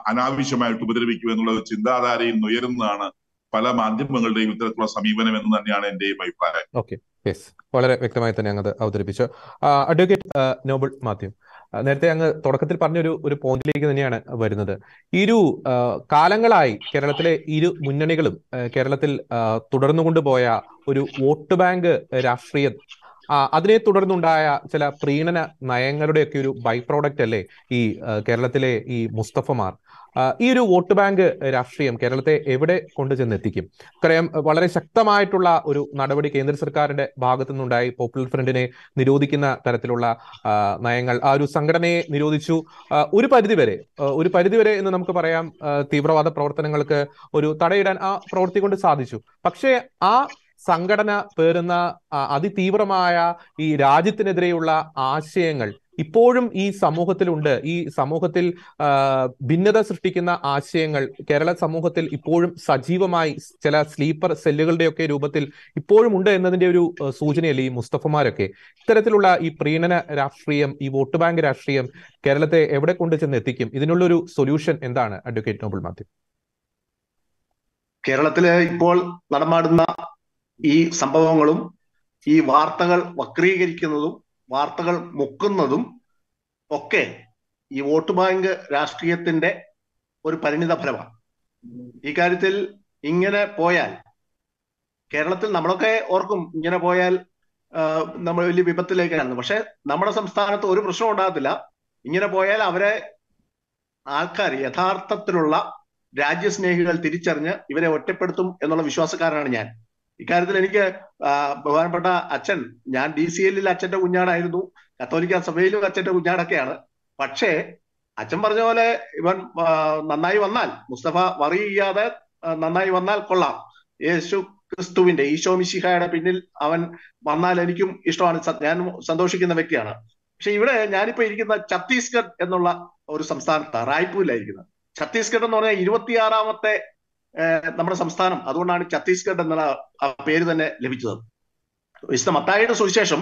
S4: അനാവശ്യമായിട്ട് ഉപദ്രവിക്കും എന്നുള്ള ചിന്താധാരയിൽ നിന്ന് ഉയരുന്നതാണ് പല മാധ്യമങ്ങളുടെയും ഇത്തരത്തിലുള്ള സമീപനം എന്ന് തന്നെയാണ് എന്റെയും അഭിപ്രായം.
S1: ഓക്കെ, യെസ്, വളരെ വ്യക്തമായി തന്നെ അങ്ങ് അവതരിപ്പിച്ചു. അഡ്വക്കേറ്റ് നോബിൾ മാത്യു, നേരത്തെ അങ്ങ് തുടക്കത്തിൽ പറഞ്ഞൊരു പോയിന്റിലേക്ക് തന്നെയാണ് വരുന്നത്. ഈ ഒരു കാലങ്ങളായി കേരളത്തിലെ ഇരു മുന്നണികളും കേരളത്തിൽ തുടർന്നുകൊണ്ടുപോയ ഒരു വോട്ട് ബാങ്ക് രാഷ്ട്രീയം, അതിനെ തുടർന്നുണ്ടായ ചില പ്രീണന നയങ്ങളുടെയൊക്കെ ഒരു ബൈ പ്രോഡക്റ്റ് അല്ലേ ഈ കേരളത്തിലെ ഈ മുസ്തഫമാർ? ഈ ഒരു വോട്ട് ബാങ്ക് രാഷ്ട്രീയം കേരളത്തെ എവിടെ കൊണ്ടുചെന്നെത്തിക്കും? നമുക്കറിയാം, വളരെ ശക്തമായിട്ടുള്ള ഒരു നടപടി കേന്ദ്ര സർക്കാരിന്റെ ഭാഗത്തു നിന്നുണ്ടായി. പോപ്പുലർ ഫ്രണ്ടിനെ നിരോധിക്കുന്ന തരത്തിലുള്ള നയങ്ങൾ, ആ ഒരു സംഘടനയെ നിരോധിച്ചു. ഒരു പരിധിവരെ എന്ന് നമുക്ക് പറയാം തീവ്രവാദ പ്രവർത്തനങ്ങൾക്ക് ഒരു തടയിടാൻ ആ പ്രവൃത്തി കൊണ്ട് സാധിച്ചു. പക്ഷേ ആ സംഘടന പേറുന്ന അതിതീവ്രമായ ഈ രാജ്യത്തിനെതിരെയുള്ള ആശയങ്ങൾ ഇപ്പോഴും ഈ സമൂഹത്തിലുണ്ട്. ഈ സമൂഹത്തിൽ ഭിന്നത സൃഷ്ടിക്കുന്ന ആശയങ്ങൾ കേരള സമൂഹത്തിൽ ഇപ്പോഴും സജീവമായി ചില സ്ലീപ്പർ സെല്ലുകളുടെയൊക്കെ രൂപത്തിൽ ഇപ്പോഴും ഉണ്ട് എന്നതിന്റെ ഒരു സൂചനയല്ലേ ഈ മുസ്തഫമാരൊക്കെ? ഇത്തരത്തിലുള്ള ഈ പ്രീണന രാഷ്ട്രീയം, ഈ വോട്ട് ബാങ്ക് രാഷ്ട്രീയം കേരളത്തെ എവിടെ കൊണ്ടു ചെന്ന് എത്തിക്കും? ഇതിനുള്ളൊരു സൊല്യൂഷൻ എന്താണ് അഡ്വക്കേറ്റ് നോബിൾ മാത്യു?
S2: കേരളത്തില് ഇപ്പോൾ നടമാടുന്ന ഈ സംഭവങ്ങളും ഈ വാർത്തകൾ വക്രീകരിക്കുന്നതും വാർത്തകൾ മുക്കുന്നതും ഒക്കെ ഈ വോട്ട് ബാങ്ക് രാഷ്ട്രീയത്തിന്റെ ഒരു പരിണിത ഫലമാണ്. ഈ കാര്യത്തിൽ ഇങ്ങനെ പോയാൽ കേരളത്തിൽ നമ്മളൊക്കെ ഓർക്കും, ഇങ്ങനെ പോയാൽ നമ്മൾ വലിയ വിപത്തിലേക്കാണ്. പക്ഷെ നമ്മുടെ സംസ്ഥാനത്ത് ഒരു പ്രശ്നം ഉണ്ടാകത്തില്ല. ഇങ്ങനെ പോയാൽ അവരെ ആൾക്കാർ, യഥാർത്ഥത്തിലുള്ള രാജ്യസ്നേഹികൾ തിരിച്ചറിഞ്ഞ് ഇവരെ ഒറ്റപ്പെടുത്തും എന്നുള്ള വിശ്വാസക്കാരനാണ് ഞാൻ. ഇക്കാര്യത്തിൽ എനിക്ക് ബഹുമാനപ്പെട്ട അച്ഛൻ, ഞാൻ DCL അച്ഛന്റെ കുഞ്ഞാടായിരുന്നു, കത്തോലിക്ക സഭയിലും അച്ഛന്റെ കുഞ്ഞാടൊക്കെയാണ്. പക്ഷേ അച്ഛൻ പറഞ്ഞ പോലെ ഇവൻ നന്നായി വന്നാൽ, മുസ്തഫ വറി ചെയ്യാതെ നന്നായി വന്നാൽ കൊള്ളാം. യേശു ക്രിസ്തുവിന്റെ, ഈശോ മിശിഹായുടെ പിന്നിൽ അവൻ വന്നാൽ എനിക്കും ഇഷ്ടമാണ്, ഞാൻ സന്തോഷിക്കുന്ന വ്യക്തിയാണ്. പക്ഷെ ഇവിടെ ഞാനിപ്പോ ഇരിക്കുന്ന ഛത്തീസ്ഗഡ് എന്നുള്ള ഒരു സംസ്ഥാനത്താണ്, റായ്പൂരിലായിരിക്കുന്നത്. ഛത്തീസ്ഗഡ് എന്ന് പറഞ്ഞാൽ 26ാമത്തെ നമ്മുടെ സംസ്ഥാനം. അതുകൊണ്ടാണ് ഛത്തീസ്ഗഡ് എന്നുള്ള ആ പേര് തന്നെ ലഭിച്ചത്. വിശുദ്ധ മത്തായിയുടെ സുവിശേഷം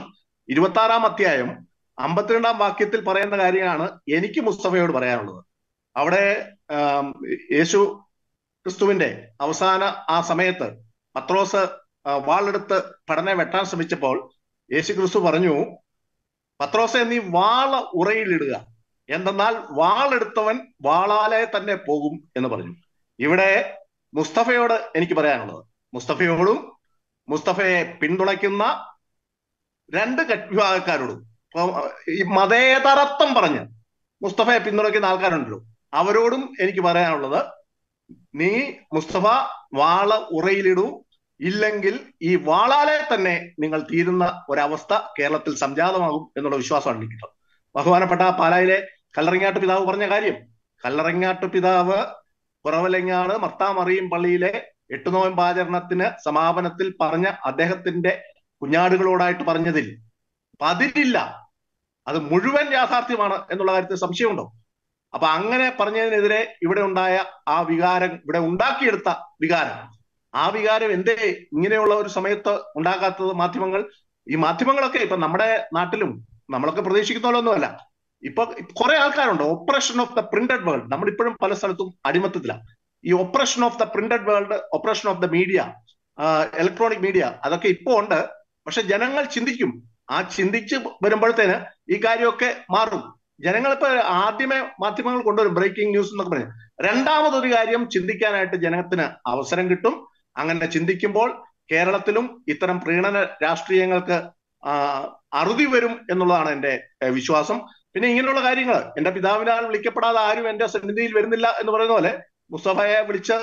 S2: 26ാം അധ്യായം 52ാം വാക്യത്തിൽ പറയുന്ന കാര്യമാണ് എനിക്ക് മുസ്തഫയോട് പറയാനുള്ളത്. അവിടെ യേശു ക്രിസ്തുവിന്റെ അവസാന ആ സമയത്ത് പത്രോസ് വാളെടുത്ത് ഭടനെ വെട്ടാൻ ശ്രമിച്ചപ്പോൾ യേശു ക്രിസ്തു പറഞ്ഞു, പത്രോസെ നീ വാള ഉറയിലിടുക, എന്തെന്നാൽ വാളെടുത്തവൻ വാളാലെ തന്നെ പോകും എന്ന് പറഞ്ഞു. ഇവിടെ മുസ്തഫയോട് എനിക്ക് പറയാനുള്ളത്, മുസ്തഫയോടും മുസ്തഫയെ പിന്തുണയ്ക്കുന്ന രണ്ട് വിഭാഗക്കാരോടും, ഈ മതേതരത്വം പറഞ്ഞ് മുസ്തഫയെ പിന്തുണയ്ക്കുന്ന ആൾക്കാരുണ്ടല്ലോ, അവരോടും എനിക്ക് പറയാനുള്ളത്, നീ മുസ്തഫ വാള ഉറയിലിടൂ, ഇല്ലെങ്കിൽ ഈ വാളാലെ തന്നെ നിങ്ങൾ തീരുന്ന ഒരവസ്ഥ കേരളത്തിൽ സംജാതമാകും എന്നുള്ള വിശ്വാസമാണ് എനിക്കുള്ളത്. ബഹുമാനപ്പെട്ട പാലായിലെ കല്ലറങ്ങാട്ട് പിതാവ് പറഞ്ഞ കാര്യം, കല്ലറങ്ങാട്ട് പിതാവ് കുറവലങ്ങാട് മർത്താമറിയും പള്ളിയിലെ 8 നോയമ്പാചരണത്തിന് സമാപനത്തിൽ പറഞ്ഞ അദ്ദേഹത്തിന്റെ കുഞ്ഞാടുകളോടായിട്ട് പറഞ്ഞതിൽ പതിരില്ല, അത് മുഴുവൻ യാഥാർത്ഥ്യമാണ് എന്നുള്ള കാര്യത്തിൽ സംശയമുണ്ടോ? അപ്പൊ അങ്ങനെ പറഞ്ഞതിനെതിരെ ഇവിടെ ഉണ്ടായ ആ വികാരം, ഇവിടെ ഉണ്ടാക്കിയെടുത്ത വികാരം, ആ വികാരം എന്തേ ഇങ്ങനെയുള്ള ഒരു സമയത്ത് ഉണ്ടാക്കാത്തത് മാധ്യമങ്ങൾ? ഈ മാധ്യമങ്ങളൊക്കെ ഇപ്പൊ നമ്മുടെ നാട്ടിലും നമ്മളൊക്കെ പ്രതീക്ഷിക്കുന്നതൊന്നുമല്ല. ഇപ്പൊ കുറെ ആൾക്കാരുണ്ട്, operation of the printed world. നമ്മളിപ്പോഴും പല സ്ഥലത്തും അടിമത്തത്തിലാണ്. ഈ operation of the printed world, operation of the media, electronic media, അതൊക്കെ ഇപ്പോ ഉണ്ട്. പക്ഷെ ജനങ്ങൾ ചിന്തിക്കും. ആ ചിന്തിച്ച് വരുമ്പോഴത്തേന് ഈ കാര്യമൊക്കെ മാറും. ജനങ്ങൾ ഇപ്പൊ ആദ്യമേ മാധ്യമങ്ങൾ കൊണ്ടുവരും ബ്രേക്കിംഗ് ന്യൂസ് എന്നൊക്കെ പറഞ്ഞു. രണ്ടാമതൊരു കാര്യം ചിന്തിക്കാനായിട്ട് ജനത്തിന് അവസരം കിട്ടും. അങ്ങനെ ചിന്തിക്കുമ്പോൾ കേരളത്തിലും ഇത്തരം പ്രീണന രാഷ്ട്രീയങ്ങൾക്ക് അറുതി വരും എന്നുള്ളതാണ് എന്റെ വിശ്വാസം. പിന്നെ ഇങ്ങനെയുള്ള കാര്യങ്ങൾ, എന്റെ പിതാവിനാൽ വിളിക്കപ്പെടാതെ ആരും എന്റെ സന്നിധിയിൽ വരുന്നില്ല എന്ന് പറയുന്ന പോലെ മുസ്തഫയെ വിളിച്ച്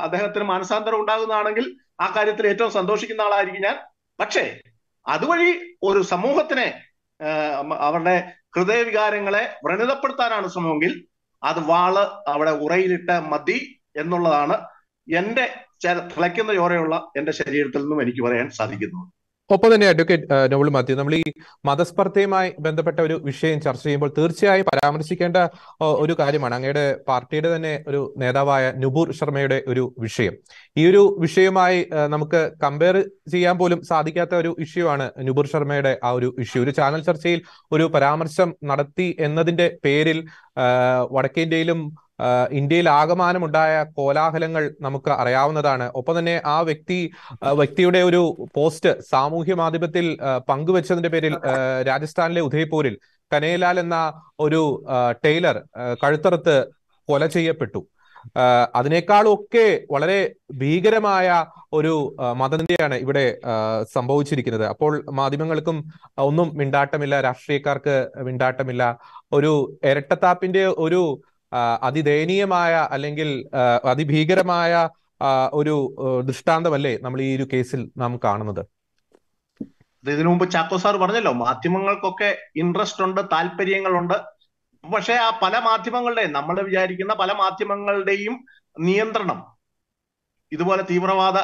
S2: അദ്ദേഹത്തിന് മാനസാന്തരം ഉണ്ടാകുന്നതാണെങ്കിൽ ആ കാര്യത്തിൽ ഏറ്റവും സന്തോഷിക്കുന്ന ആളായിരിക്കും ഞാൻ. പക്ഷേ അതുവഴി ഒരു സമൂഹത്തിനെ, അവരുടെ ഹൃദയവികാരങ്ങളെ വ്രണിതപ്പെടുത്താനാണ് ശ്രമമെങ്കിൽ അത് വാള് അവിടെ ഉറയിലിട്ട് മതി എന്നുള്ളതാണ് എന്റെ തിളയ്ക്കുന്ന ചോരയുള്ള എന്റെ ശരീരത്തിൽ നിന്നും എനിക്ക് പറയാൻ സാധിക്കുന്നത്.
S1: ഒപ്പം തന്നെ അഡ്വക്കേറ്റ് നോബിൾ മാത്യു, നമ്മൾ ഈ മതസ്പർദ്ധയുമായി ബന്ധപ്പെട്ട ഒരു വിഷയം ചർച്ച ചെയ്യുമ്പോൾ തീർച്ചയായും പരാമർശിക്കേണ്ട ഒരു കാര്യമാണ് അങ്ങയുടെ പാർട്ടിയുടെ തന്നെ ഒരു നേതാവായ നുപുർ ശർമ്മയുടെ ഒരു വിഷയം. ഈ ഒരു വിഷയവുമായി നമുക്ക് കമ്പയർ ചെയ്യാൻ പോലും സാധിക്കാത്ത ഒരു ഇഷ്യൂ ആണ് നുപുർ ശർമ്മയുടെ ആ ഒരു ഇഷ്യൂ. ഒരു ചാനൽ ചർച്ചയിൽ ഒരു പരാമർശം നടത്തി എന്നതിന്റെ പേരിൽ വടക്കേന്ത്യയിലും ഇന്ത്യയിൽ ആകമാനമുണ്ടായ കോലാഹലങ്ങൾ നമുക്ക് അറിയാവുന്നതാണ്. ഒപ്പം തന്നെ ആ വ്യക്തിയുടെ ഒരു പോസ്റ്റ് സാമൂഹ്യ മാധ്യമത്തിൽ പങ്കുവെച്ചതിന്റെ പേരിൽ രാജസ്ഥാനിലെ ഉദയ്പൂരിൽ കനേലാൽ എന്ന ഒരു ടൈലർ കഴുത്തറുത്ത് കൊല ചെയ്യപ്പെട്ടു. അതിനേക്കാളൊക്കെ വളരെ ഭീകരമായ ഒരു മതനിന്ദയാണ് ഇവിടെ സംഭവിച്ചിരിക്കുന്നത്. അപ്പോൾ മാധ്യമങ്ങൾക്കും ഒന്നും മിണ്ടാട്ടമില്ല, രാഷ്ട്രീയക്കാർക്ക് മിണ്ടാട്ടമില്ല. ഒരു ഇരട്ടത്താപ്പിന്റെ ഒരു അതിദയനീയമായ അല്ലെങ്കിൽ അതിഭീകരമായ ഒരു ദൃഷ്ടാന്തമല്ലേ നമ്മൾ ഈ ഒരു കേസിൽ നാം കാണുന്നത്?
S2: ഇതിനു മുമ്പ് ചാക്കോ സാർ പറഞ്ഞല്ലോ, മാധ്യമങ്ങൾക്കൊക്കെ ഇൻട്രസ്റ്റ് ഉണ്ട്, താല്പര്യങ്ങളുണ്ട്. പക്ഷെ ആ പല മാധ്യമങ്ങളുടെയും, നമ്മൾ വിചാരിക്കുന്ന പല മാധ്യമങ്ങളുടെയും നിയന്ത്രണം ഇതുപോലെ തീവ്രവാദ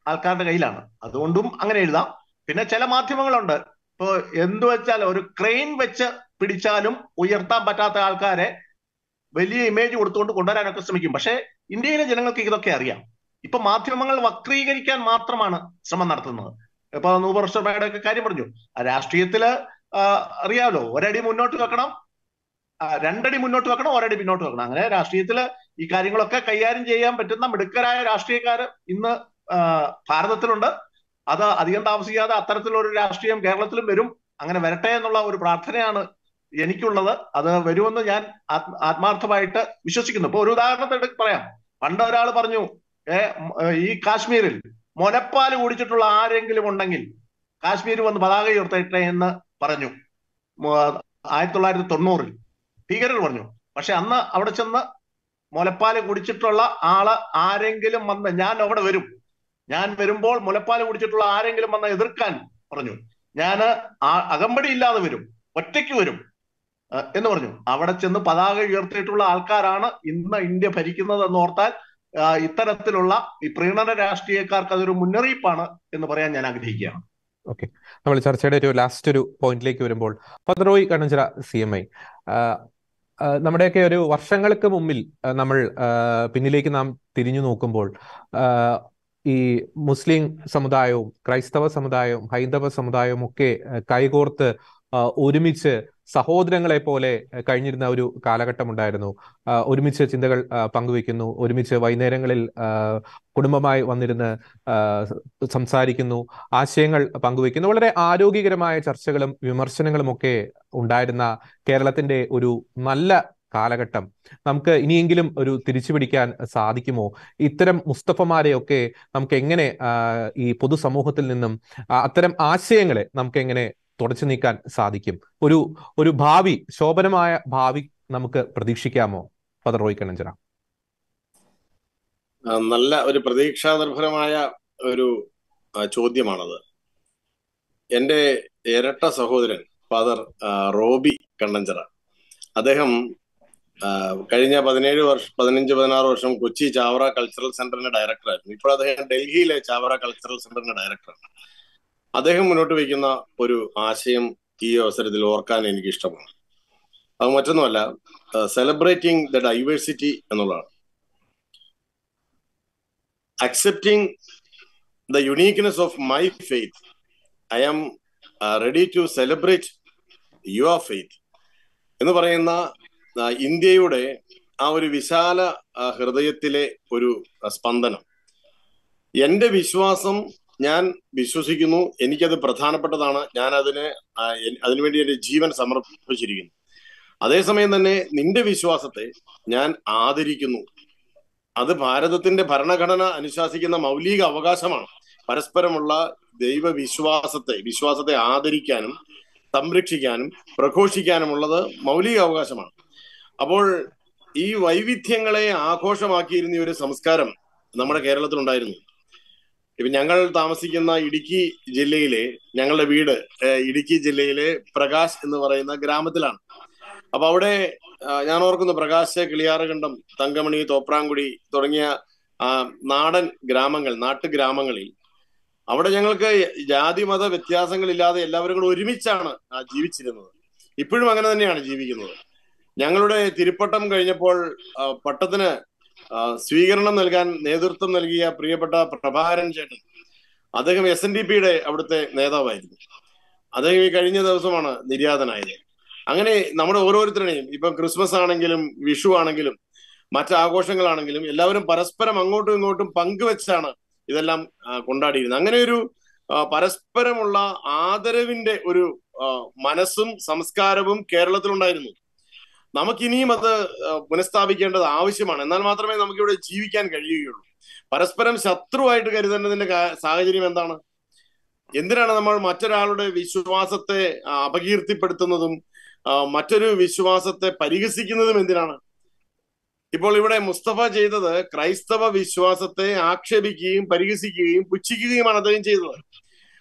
S2: ആൾക്കാരുടെ കയ്യിലാണ്. അതുകൊണ്ടും അങ്ങനെ എഴുതാം. പിന്നെ ചില മാധ്യമങ്ങളുണ്ട്, ഇപ്പൊ എന്തു വെച്ചാൽ ഒരു ക്രെയിൻ വെച്ച് പിടിച്ചാലും ഉയർത്താൻ പറ്റാത്ത ആൾക്കാരെ വലിയ ഇമേജ് കൊടുത്തുകൊണ്ട് കൊണ്ടുവരാനൊക്കെ ശ്രമിക്കും. പക്ഷെ ഇന്ത്യയിലെ ജനങ്ങൾക്ക് ഇതൊക്കെ അറിയാം. ഇപ്പൊ മാധ്യമങ്ങൾ വക്രീകരിക്കാൻ മാത്രമാണ് ശ്രമം നടത്തുന്നത്. ഇപ്പൊ നുപുർ ശർമ്മയുടെ ഒക്കെ കാര്യം പറഞ്ഞു. രാഷ്ട്രീയത്തില് അറിയാമല്ലോ, ഒരടി മുന്നോട്ട് വെക്കണം, 2 അടി മുന്നോട്ട് വെക്കണം, 1 അടി പിന്നോട്ട് വെക്കണം. അങ്ങനെ രാഷ്ട്രീയത്തില് ഈ കാര്യങ്ങളൊക്കെ കൈകാര്യം ചെയ്യാൻ പറ്റുന്ന മിടുക്കരായ രാഷ്ട്രീയക്കാർ ഇന്ന് ഭാരതത്തിലുണ്ട്. അത് അധികം താമസിക്കാതെ അത്തരത്തിലൊരു രാഷ്ട്രീയം കേരളത്തിലും വരും. അങ്ങനെ വരട്ടെ എന്നുള്ള ഒരു പ്രാർത്ഥനയാണ് എനിക്കുള്ളത്. അത് വരുമെന്ന് ഞാൻ ആത്മാർത്ഥമായിട്ട് വിശ്വസിക്കുന്നു. ഇപ്പൊ ഒരു ഉദാഹരണത്തിന് പറയാം. പണ്ട് ഒരാൾ പറഞ്ഞു, ഈ കാശ്മീരിൽ മുലപ്പാൽ കുടിച്ചിട്ടുള്ള ആരെങ്കിലും ഉണ്ടെങ്കിൽ കാശ്മീർ വന്ന് പതാക ഉയർത്തട്ടെ എന്ന് പറഞ്ഞു. 1990 ഭീകരർ പറഞ്ഞു. പക്ഷെ അന്ന് അവിടെ ചെന്ന് മുലപ്പാല് കുടിച്ചിട്ടുള്ള ആള് ആരെങ്കിലും വന്ന്, ഞാൻ അവിടെ വരും, ഞാൻ വരുമ്പോൾ മുലപ്പാല് കുടിച്ചിട്ടുള്ള ആരെങ്കിലും വന്ന് എതിർക്കാൻ പറഞ്ഞു, ഞാൻ അകമ്പടി ഇല്ലാതെ വരും, ഒറ്റയ്ക്ക് വരും എന്ന് പറഞ്ഞു. അവിടെ ചെന്ന് പതാക ഉയർത്തിയിട്ടുള്ള ആൾക്കാരാണ് ഇന്ന് ഇന്ത്യ ഭരിക്കുന്നത് എന്ന് ഓർത്താൽ ഇത്തരത്തിലുള്ള ഈ പ്രീണന രാഷ്ട്രീയക്കാർക്ക് അതൊരു മുന്നറിയിപ്പാണ് എന്ന് പറയാൻ ഞാൻ ആഗ്രഹിക്കുകയാണ്.
S1: ഓക്കെ, നമ്മൾ ചർച്ചയുടെ ഒരു ലാസ്റ്റ് ഒരു പോയിന്റിലേക്ക് വരുമ്പോൾ, റോയ് കണ്ണഞ്ചിറ CMI, നമ്മുടെയൊക്കെ ഒരു വർഷങ്ങൾക്ക് മുമ്പിൽ നമ്മൾ പിന്നിലേക്ക് നാം തിരിഞ്ഞു നോക്കുമ്പോൾ ഈ മുസ്ലിം സമുദായവും ക്രൈസ്തവ സമുദായവും ഹൈന്ദവ സമുദായവും ഒക്കെ കൈകോർത്ത് ഒരുമിച്ച് സഹോദരങ്ങളെ പോലെ കഴിഞ്ഞിരുന്ന ഒരു കാലഘട്ടം ഉണ്ടായിരുന്നു. ഒരുമിച്ച് ചിന്തകൾ പങ്കുവെക്കുന്നു, ഒരുമിച്ച് വൈകുന്നേരങ്ങളിൽ കുടുംബമായി വന്നിരുന്ന് സംസാരിക്കുന്നു, ആശയങ്ങൾ പങ്കുവെക്കുന്നു. വളരെ ആരോഗ്യകരമായ ചർച്ചകളും വിമർശനങ്ങളും ഒക്കെ ഉണ്ടായിരുന്ന കേരളത്തിന്റെ ഒരു നല്ല കാലഘട്ടം നമുക്ക് ഇനിയെങ്കിലും ഒരു തിരിച്ചു പിടിക്കാൻ സാധിക്കുമോ? ഇത്തരം മുസ്തഫമാരെയൊക്കെ നമുക്ക് എങ്ങനെ ഈ പൊതുസമൂഹത്തിൽ നിന്നും അത്തരം ആശയങ്ങളെ നമുക്ക് എങ്ങനെ തുടച്ചു നീക്കാൻ സാധിക്കും? ഒരു ഭാവി, ശോഭനമായ ഭാവി നമുക്ക് പ്രതീക്ഷിക്കാമോ ഫാദർ റോയ് കണ്ണഞ്ചിറ?
S3: നല്ല ഒരു പ്രതീക്ഷാനിർഭരമായ ഒരു ചോദ്യമാണത്. എൻ്റെ ഇരട്ട സഹോദരൻ ഫാദർ റോബി കണ്ണഞ്ചിറ, അദ്ദേഹം കഴിഞ്ഞ 15-16 വർഷം കൊച്ചി ചാവറ കൾച്ചറൽ സെന്ററിന്റെ ഡയറക്ടറായിരുന്നു. ഇപ്പോൾ അദ്ദേഹം ഡൽഹിയിലെ ചാവറ കൾച്ചറൽ സെന്ററിന്റെ ഡയറക്ടറാണ്. അദ്ദേഹം മുന്നോട്ട് വയ്ക്കുന്ന ഒരു ആശയം ഈ അവസരത്തിൽ ഓർക്കാൻ എനിക്ക് ഇഷ്ടമാണ്. അത് മറ്റൊന്നുമല്ല, സെലിബ്രേറ്റിംഗ് ദ ഡൈവേഴ്സിറ്റി എന്നുള്ളതാണ്. Accepting the uniqueness of my faith, I am ready to celebrate your faith എന്ന് പറയുന്ന ഇന്ത്യയുടെ ആ ഒരു വിശാല ഹൃദയത്തിലെ ഒരു സ്പന്ദനം. എന്റെ വിശ്വാസം, ഞാൻ വിശ്വസിക്കുന്നു, എനിക്കത് പ്രധാനപ്പെട്ടതാണ്, ഞാൻ അതിനുവേണ്ടി എന്റെ ജീവൻ സമർപ്പിച്ചിരിക്കുന്നു. അതേസമയം തന്നെ നിന്റെ വിശ്വാസത്തെ ഞാൻ ആദരിക്കുന്നു. അത് ഭാരതത്തിന്റെ ഭരണഘടന അനുശാസിക്കുന്ന മൗലിക അവകാശമാണ്. പരസ്പരമുള്ള വിശ്വാസത്തെ ആദരിക്കാനും സംരക്ഷിക്കാനും പ്രഘോഷിക്കാനുമുള്ളത് മൗലിക അവകാശമാണ്. അപ്പോൾ ഈ വൈവിധ്യങ്ങളെ ആഘോഷമാക്കിയിരുന്ന ഒരു സംസ്കാരം നമ്മുടെ കേരളത്തിലുണ്ടായിരുന്നു. ഇപ്പൊ ഞങ്ങൾ താമസിക്കുന്ന ഇടുക്കി ജില്ലയിലെ, ഞങ്ങളുടെ വീട് ഇടുക്കി ജില്ലയിലെ പ്രകാശ് എന്ന് പറയുന്ന ഗ്രാമത്തിലാണ്. അപ്പൊ അവിടെ ഞാൻ ഓർക്കുന്നു, പ്രകാശ്, കിളിയാറുകണ്ടം, തങ്കമണി, തോപ്രാംകുടി തുടങ്ങിയ നാട്ടുഗ്രാമങ്ങളിൽ അവിടെ ഞങ്ങൾക്ക് ജാതി മത വ്യത്യാസങ്ങളില്ലാതെ എല്ലാവരും കൂടെ ഒരുമിച്ചാണ് ജീവിച്ചിരുന്നത്. ഇപ്പോഴും അങ്ങനെ തന്നെയാണ് ജീവിക്കുന്നത്. ഞങ്ങളുടെ തിരുപ്പട്ടം കഴിഞ്ഞപ്പോൾ പട്ടത്തിന് സ്വീകരണം നൽകാൻ നേതൃത്വം നൽകിയ പ്രിയപ്പെട്ട പ്രഭാകരൻ ചേട്ടൻ, അദ്ദേഹം SNDPയുടെ അവിടുത്തെ നേതാവായിരുന്നു. അദ്ദേഹം ഈ കഴിഞ്ഞ ദിവസമാണ് നിര്യാതനായത്. അങ്ങനെ നമ്മുടെ ഓരോരുത്തരുടെയും, ഇപ്പം ക്രിസ്മസ് ആണെങ്കിലും വിഷു ആണെങ്കിലും മറ്റ് ആഘോഷങ്ങളാണെങ്കിലും എല്ലാവരും പരസ്പരം അങ്ങോട്ടും ഇങ്ങോട്ടും പങ്കുവെച്ചാണ് ഇതെല്ലാം കൊണ്ടാടിയിരുന്നത്. അങ്ങനെ ഒരു പരസ്പരമുള്ള ആദരവിന്റെ ഒരു മനസ്സും സംസ്കാരവും കേരളത്തിലുണ്ടായിരുന്നു. നമുക്കിനിയും അത് പുനഃസ്ഥാപിക്കേണ്ടത് ആവശ്യമാണ്. എന്നാൽ മാത്രമേ നമുക്കിവിടെ ജീവിക്കാൻ കഴിയുകയുള്ളൂ. പരസ്പരം ശത്രുവായിട്ട് കരുതേണ്ടതിന്റെ സാഹചര്യം എന്താണ്? എന്തിനാണ് നമ്മൾ മറ്റൊരാളുടെ വിശ്വാസത്തെ അപകീർത്തിപ്പെടുത്തുന്നതും മറ്റൊരു വിശ്വാസത്തെ പരിഹസിക്കുന്നതും എന്തിനാണ്? ഇപ്പോൾ ഇവിടെ മുസ്തഫ ചെയ്തത് ക്രൈസ്തവ വിശ്വാസത്തെ ആക്ഷേപിക്കുകയും പരിഹസിക്കുകയും പുച്ഛിക്കുകയുമാണ് അദ്ദേഹം ചെയ്തത്.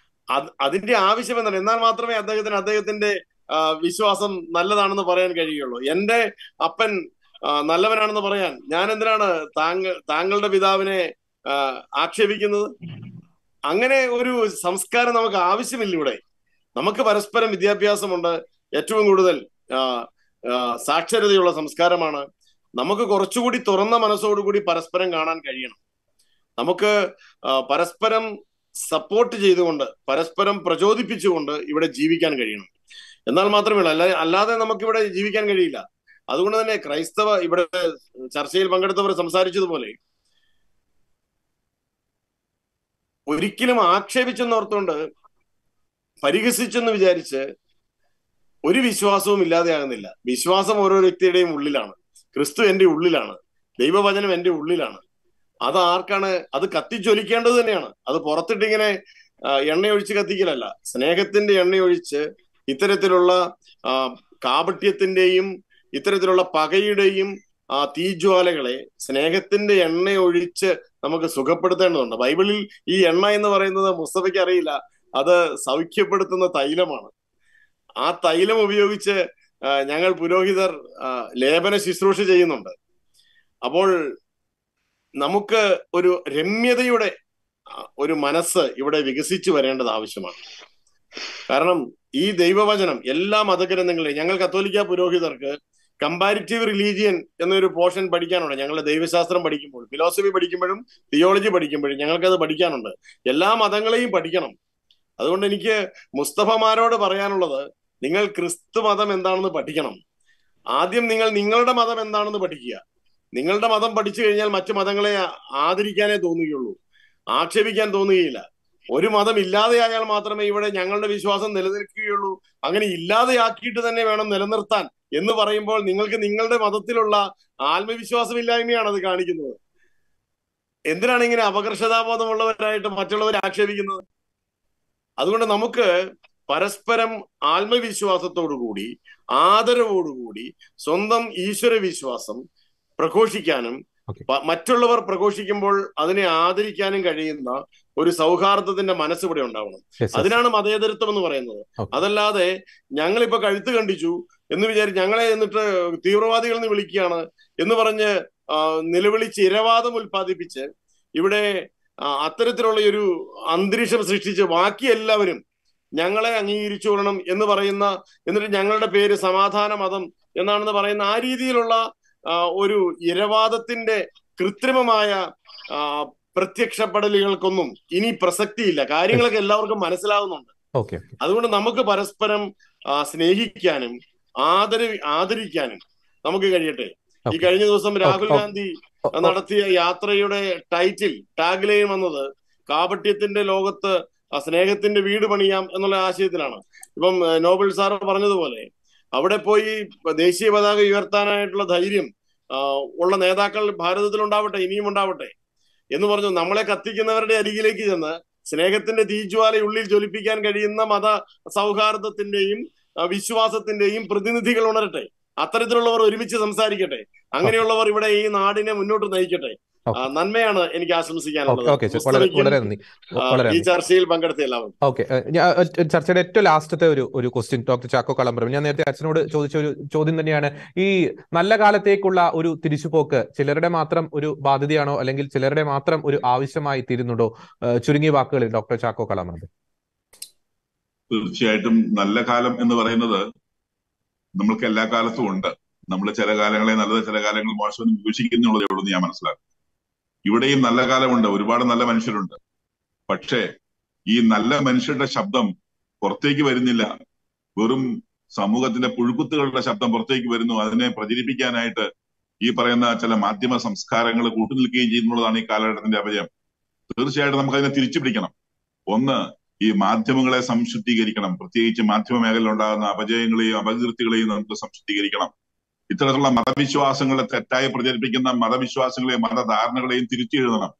S3: അതിന്റെ ആവശ്യം എന്താണ്? എന്നാൽ മാത്രമേ അദ്ദേഹത്തിന്റെ വിശ്വാസം നല്ലതാണെന്ന് പറയാൻ കഴിയുള്ളൂ. എന്റെ അപ്പൻ നല്ലവനാണെന്ന് പറയാൻ ഞാൻ എന്തിനാണ് താങ്കളുടെ പിതാവിനെ ആക്ഷേപിക്കുന്നത്? അങ്ങനെ ഒരു സംസ്കാരം നമുക്ക് ആവശ്യമില്ല ഇവിടെ. നമുക്ക് പരസ്പരം വിദ്യാഭ്യാസമുണ്ട്, ഏറ്റവും കൂടുതൽ സാക്ഷരതയുള്ള സംസ്കാരമാണ്. നമുക്ക് കുറച്ചുകൂടി തുറന്ന മനസ്സോടുകൂടി പരസ്പരം കാണാൻ കഴിയണം. നമുക്ക് പരസ്പരം സപ്പോർട്ട് ചെയ്തുകൊണ്ട്, പരസ്പരം പ്രചോദിപ്പിച്ചുകൊണ്ട് ഇവിടെ ജീവിക്കാൻ കഴിയണം. എന്നാൽ മാത്രമേ ഉള്ളൂ, അല്ലാതെ നമുക്കിവിടെ ജീവിക്കാൻ കഴിയില്ല. അതുകൊണ്ട് തന്നെ ഇവിടെ ചർച്ചയിൽ പങ്കെടുത്തവർ സംസാരിച്ചതുപോലെ ഒരിക്കലും ആക്ഷേപിച്ചെന്നോർത്തുകൊണ്ട് പരിഹസിച്ചെന്ന് വിചാരിച്ച് ഒരു വിശ്വാസവും ഇല്ലാതെയാകുന്നില്ല. വിശ്വാസം ഓരോ വ്യക്തിയുടെയും ഉള്ളിലാണ്. ക്രിസ്തു എന്റെ ഉള്ളിലാണ്, ദൈവവചനം എന്റെ ഉള്ളിലാണ്. അത് ആർക്കാണ്? അത് കത്തിജ്വലിക്കേണ്ടത് തന്നെയാണ്. അത് പുറത്തിട്ടിങ്ങനെ എണ്ണയൊഴിച്ച് കത്തിക്കലല്ല. സ്നേഹത്തിന്റെ എണ്ണയൊഴിച്ച് ഇത്തരത്തിലുള്ള കാപട്യത്തിന്റെയും ഇത്തരത്തിലുള്ള പകയുടെയും തീജ്വാലകളെ സ്നേഹത്തിന്റെ എണ്ണയൊഴിച്ച് നമുക്ക് സുഖപ്പെടുത്തേണ്ടതുണ്ട്. ബൈബിളിൽ ഈ എണ്ണ എന്ന് പറയുന്നത് മുസ്തഫയ്ക്ക് അറിയില്ല, അത് സൗഖ്യപ്പെടുത്തുന്ന തൈലമാണ്. ആ തൈലം ഉപയോഗിച്ച് ഞങ്ങൾ പുരോഹിതർ ലേപന ശുശ്രൂഷ ചെയ്യുന്നുണ്ട്. അപ്പോൾ നമുക്ക് ഒരു രമ്യതയുടെ ഒരു മനസ്സ് ഇവിടെ വികസിച്ചു വരേണ്ടത് ആവശ്യമാണ്. കാരണം ഈ ദൈവവചനം എല്ലാ മതഗ്രന്ഥങ്ങളിലും, ഞങ്ങൾ കത്തോലിക്ക പുരോഹിതർക്ക് കമ്പാരിറ്റീവ് റിലീജിയൻ എന്നൊരു പോർഷൻ പഠിക്കാനുണ്ട്. ഞങ്ങളുടെ ദൈവശാസ്ത്രം പഠിക്കുമ്പോൾ, ഫിലോസഫി പഠിക്കുമ്പോഴും തിയോളജി പഠിക്കുമ്പോഴും ഞങ്ങൾക്കത് പഠിക്കാനുണ്ട്. എല്ലാ മതങ്ങളെയും പഠിക്കണം. അതുകൊണ്ട് എനിക്ക് മുസ്തഫമാരോട് പറയാനുള്ളത്, നിങ്ങൾ ക്രിസ്തു മതം എന്താണെന്ന് പഠിക്കണം. ആദ്യം നിങ്ങൾ നിങ്ങളുടെ മതം എന്താണെന്ന് പഠിക്കുക. നിങ്ങളുടെ മതം പഠിച്ചു കഴിഞ്ഞാൽ മറ്റു മതങ്ങളെ ആദരിക്കാനേ തോന്നുകയുള്ളൂ, ആക്ഷേപിക്കാൻ തോന്നുകയില്ല. ഒരു മതം ഇല്ലാതെയായാൽ മാത്രമേ ഇവിടെ ഞങ്ങളുടെ വിശ്വാസം നിലനിൽക്കുകയുള്ളൂ. അങ്ങനെ ഇല്ലാതെയാക്കിയിട്ട് തന്നെ വേണം നിലനിർത്താൻ എന്ന് പറയുമ്പോൾ നിങ്ങൾക്ക് നിങ്ങളുടെ മതത്തിലുള്ള ആത്മവിശ്വാസമില്ലായ്മയാണ് അത് കാണിക്കുന്നത്. എന്തിനാണ് ഇങ്ങനെ അപകർഷതാബോധമുള്ളവരായിട്ട് മറ്റുള്ളവരെ ആക്ഷേപിക്കുന്നത്? അതുകൊണ്ട് നമുക്ക് പരസ്പരം ആത്മവിശ്വാസത്തോടുകൂടി ആദരവോടുകൂടി സ്വന്തം ഈശ്വര വിശ്വാസം പ്രഘോഷിക്കാനും മറ്റുള്ളവർ പ്രഘോഷിക്കുമ്പോൾ അതിനെ ആദരിക്കാനും കഴിയുന്ന ഒരു സൗഹാർദ്ദത്തിന്റെ മനസ്സ് ഇവിടെ ഉണ്ടാവണം. അതിനാണ് മതേതരത്വം എന്ന് പറയുന്നത്. അതല്ലാതെ ഞങ്ങളിപ്പോ കഴുത്ത് കണ്ടിച്ചു എന്ന് വിചാരിച്ച് ഞങ്ങളെ എന്നിട്ട് തീവ്രവാദികൾ എന്ന് വിളിക്കുകയാണ് എന്ന് പറഞ്ഞ് നിലവിളിച്ച് ഇരവാദം ഉൽപ്പാദിപ്പിച്ച് ഇവിടെ അത്തരത്തിലുള്ള ഒരു അന്തരീക്ഷം സൃഷ്ടിച്ച് ബാക്കി എല്ലാവരും ഞങ്ങളെ അംഗീകരിച്ചു കൊള്ളണം എന്ന് പറയുന്ന, എന്നിട്ട് ഞങ്ങളുടെ പേര് സമാധാന മതം എന്നാണെന്ന് പറയുന്ന ആ രീതിയിലുള്ള ഒരു ഇരവാദത്തിന്റെ കൃത്രിമമായ പ്രത്യക്ഷപ്പെടലുകൾക്കൊന്നും ഇനി പ്രസക്തിയില്ല. കാര്യങ്ങളൊക്കെ എല്ലാവർക്കും മനസ്സിലാവുന്നുണ്ട്. അതുകൊണ്ട് നമുക്ക് പരസ്പരം സ്നേഹിക്കാനും ആദരിക്കാനും നമുക്ക് കഴിയട്ടെ. ഈ കഴിഞ്ഞ ദിവസം രാഹുൽ ഗാന്ധി നടത്തിയ യാത്രയുടെ ടാഗ് ലൈൻ വന്നത് കാപട്യത്തിന്റെ ലോകത്ത് സ്നേഹത്തിന്റെ വീട് പണിയാം എന്നുള്ള ആശയത്തിലാണ്. ഇപ്പം നോബൽ സാർ പറഞ്ഞതുപോലെ അവിടെ പോയി ദേശീയ പതാക ഉയർത്താനായിട്ടുള്ള ധൈര്യം ഉള്ള നേതാക്കൾ ഭാരതത്തിൽ ഉണ്ടാവട്ടെ, ഇനിയും ഉണ്ടാവട്ടെ എന്ന് പറഞ്ഞു. നമ്മളെ കത്തിക്കുന്നവരുടെ അരികിലേക്ക് ചെന്ന് സ്നേഹത്തിന്റെ തീജ്വാല ഉള്ളിൽ ജ്വലിപ്പിക്കാൻ കഴിയുന്ന മത സൗഹാർദ്ദത്തിന്റെയും വിശ്വാസത്തിന്റെയും പ്രതിനിധികൾ ഉണരട്ടെ. അത്തരത്തിലുള്ളവർ ഒരുമിച്ച് സംസാരിക്കട്ടെ. അങ്ങനെയുള്ളവർ ഇവിടെ ഈ നാടിനെ മുന്നോട്ട് നയിക്കട്ടെ. നന്മയാണ് എനിക്ക് ആശംസിക്കാനുള്ളത്. ഈ ചർച്ചയിൽ പങ്കെടുത്ത എല്ലാവരും.
S1: ചർച്ചയുടെ ഏറ്റവും ലാസ്റ്റത്തെ ഒരു ക്വസ്റ്റ്യൻ ഡോക്ടർ ചാക്കോ കളമ്പുറം, ഞാൻ നേരത്തെ അച്ഛനോട് ചോദിച്ച ഒരു ചോദ്യം തന്നെയാണ്. ഈ നല്ല കാലത്തേക്കുള്ള ഒരു തിരിച്ചുപോക്ക് ചിലരുടെ മാത്രം ഒരു ബാധ്യതയാണോ, അല്ലെങ്കിൽ ചിലരുടെ മാത്രം ഒരു ആവശ്യമായി തീരുന്നുണ്ടോ? ചുരുങ്ങിയ വാക്കുകളിൽ ഡോക്ടർ ചാക്കോ കളമ്പുറം.
S4: തീർച്ചയായിട്ടും നല്ല കാലം എന്ന് പറയുന്നത് നമ്മൾക്ക് എല്ലാ കാലത്തും ഉണ്ട്. നമ്മൾ ചില കാലങ്ങളെ നല്ലത്, ചില കാലങ്ങൾ മോശം വിഭജിക്കുന്നുള്ളതേ ഉള്ളൂ എന്ന് ഞാൻ മനസ്സിലാക്കും. ഇവിടെയും നല്ല കാലമുണ്ട്, ഒരുപാട് നല്ല മനുഷ്യരുണ്ട്. പക്ഷേ ഈ നല്ല മനുഷ്യരുടെ ശബ്ദം പുറത്തേക്ക് വരുന്നില്ല. വെറും സമൂഹത്തിന്റെ പുഴുക്കുത്തുകളുടെ ശബ്ദം പുറത്തേക്ക് വരുന്നു. അതിനെ പ്രചരിപ്പിക്കാനായിട്ട് ഈ പറയുന്ന ചില മാധ്യമ സംസ്കാരങ്ങൾ കൂട്ടുനിൽക്കുകയും ചെയ്യുന്നുള്ളതാണ് ഈ കാലഘട്ടത്തിന്റെ അപജയം. തീർച്ചയായിട്ടും നമുക്ക് അതിനെ തിരിച്ചു പിടിക്കണം. ഒന്ന്, ഈ മാധ്യമങ്ങളെ സംശുദ്ധീകരിക്കണം. പ്രത്യേകിച്ച് മാധ്യമ മേഖലയിൽ ഉണ്ടാകുന്ന അപജയങ്ങളെയും അപകീർത്തികളെയും നമുക്ക് സംശുദ്ധീകരിക്കണം. ഇത്തരത്തിലുള്ള മതവിശ്വാസങ്ങളെ തെറ്റായി പ്രചരിപ്പിക്കുന്ന മതവിശ്വാസങ്ങളെയും മതധാരണകളെയും തിരിച്ചെഴുതണം.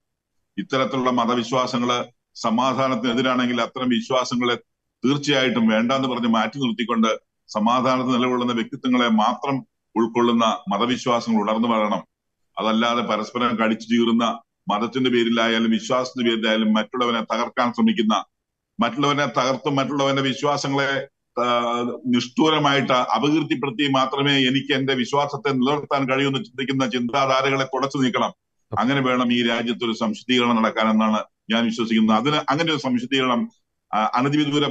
S4: ഇത്തരത്തിലുള്ള മതവിശ്വാസങ്ങള് സമാധാനത്തിനെതിരാണെങ്കിൽ അത്തരം വിശ്വാസങ്ങളെ തീർച്ചയായിട്ടും വേണ്ടാന്ന് പറഞ്ഞ് മാറ്റി നിർത്തിക്കൊണ്ട് സമാധാനത്തിന് നിലകൊള്ളുന്ന വ്യക്തിത്വങ്ങളെ മാത്രം ഉൾക്കൊള്ളുന്ന മതവിശ്വാസങ്ങൾ ഉണർന്നു വരണം. അതല്ലാതെ പരസ്പരം കടിച്ചു ചീറുന്ന, മതത്തിന്റെ പേരിലായാലും വിശ്വാസത്തിന്റെ പേരിലായാലും മറ്റുള്ളവനെ തകർക്കാൻ ശ്രമിക്കുന്ന, മറ്റുള്ളവനെ തകർത്തും മറ്റുള്ളവന്റെ വിശ്വാസങ്ങളെ നിഷ്ഠൂരമായിട്ട് അപകീർത്തിപ്പെടുത്തി മാത്രമേ എനിക്ക് എന്റെ വിശ്വാസത്തെ നിലനിർത്താൻ കഴിയുമെന്ന് ചിന്തിക്കുന്ന ചിന്താധാരകളെ തുടച്ചു നീക്കണം. അങ്ങനെ വേണം ഈ രാജ്യത്ത് ഒരു സംശുദ്ധീകരണം നടക്കാനെന്നാണ് ഞാൻ വിശ്വസിക്കുന്നത്. അങ്ങനെ ഒരു സംശുദ്ധീകരണം അനധിവിദൂര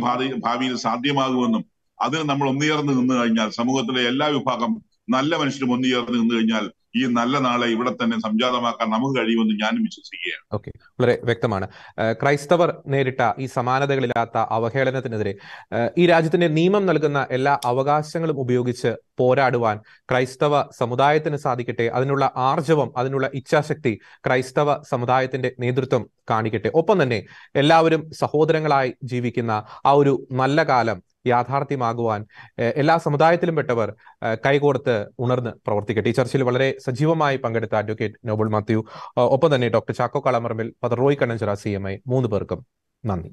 S4: ഭാവിയിൽ സാധ്യമാകുമെന്നും അതിന് നമ്മൾ ഒന്നുചേർന്ന് നിന്ന് കഴിഞ്ഞാൽ, സമൂഹത്തിലെ എല്ലാ വിഭാഗം നല്ല മനുഷ്യരും ഒന്നുചേർന്ന് നിന്ന് കഴിഞ്ഞാൽ ഈ നല്ല നാളെ ഇവിടെ തന്നെ സംജാതമാക്കാൻ നമുക്ക് കഴിയുമെന്ന് ഞാനും വിശ്വസിക്കുകയാണ്.
S1: ഓക്കെ, വളരെ വ്യക്തമാണ്. ക്രൈസ്തവർ നേരിട്ട ഈ സമാനതകളില്ലാത്ത അവഹേളനത്തിനെതിരെ ഈ രാജ്യത്തിന്റെ നിയമം നൽകുന്ന എല്ലാ അവകാശങ്ങളും ഉപയോഗിച്ച് പോരാടുവാൻ ക്രൈസ്തവ സമുദായത്തിന് സാധിക്കട്ടെ. അതിനുള്ള ആർജവം, അതിനുള്ള ഇച്ഛാശക്തി ക്രൈസ്തവ സമുദായത്തിന്റെ നേതൃത്വം കാണിക്കട്ടെ. ഒപ്പം തന്നെ എല്ലാവരും സഹോദരങ്ങളായി ജീവിക്കുന്ന ആ ഒരു നല്ല കാലം യാഥാർത്ഥ്യമാകുവാൻ എല്ലാ സമുദായത്തിലും പെട്ടവർ കൈകോർത്ത് ഉണർന്ന് പ്രവർത്തിക്കട്ടെ. ഈ ചർച്ചയിൽ വളരെ സജീവമായി പങ്കെടുത്ത അഡ്വക്കേറ്റ് നോബൽ മാത്യു, ഒപ്പം തന്നെ doctor Chacko Kalamarambil, father Roy Kannanchira CMI, 3 പേർക്കും നന്ദി.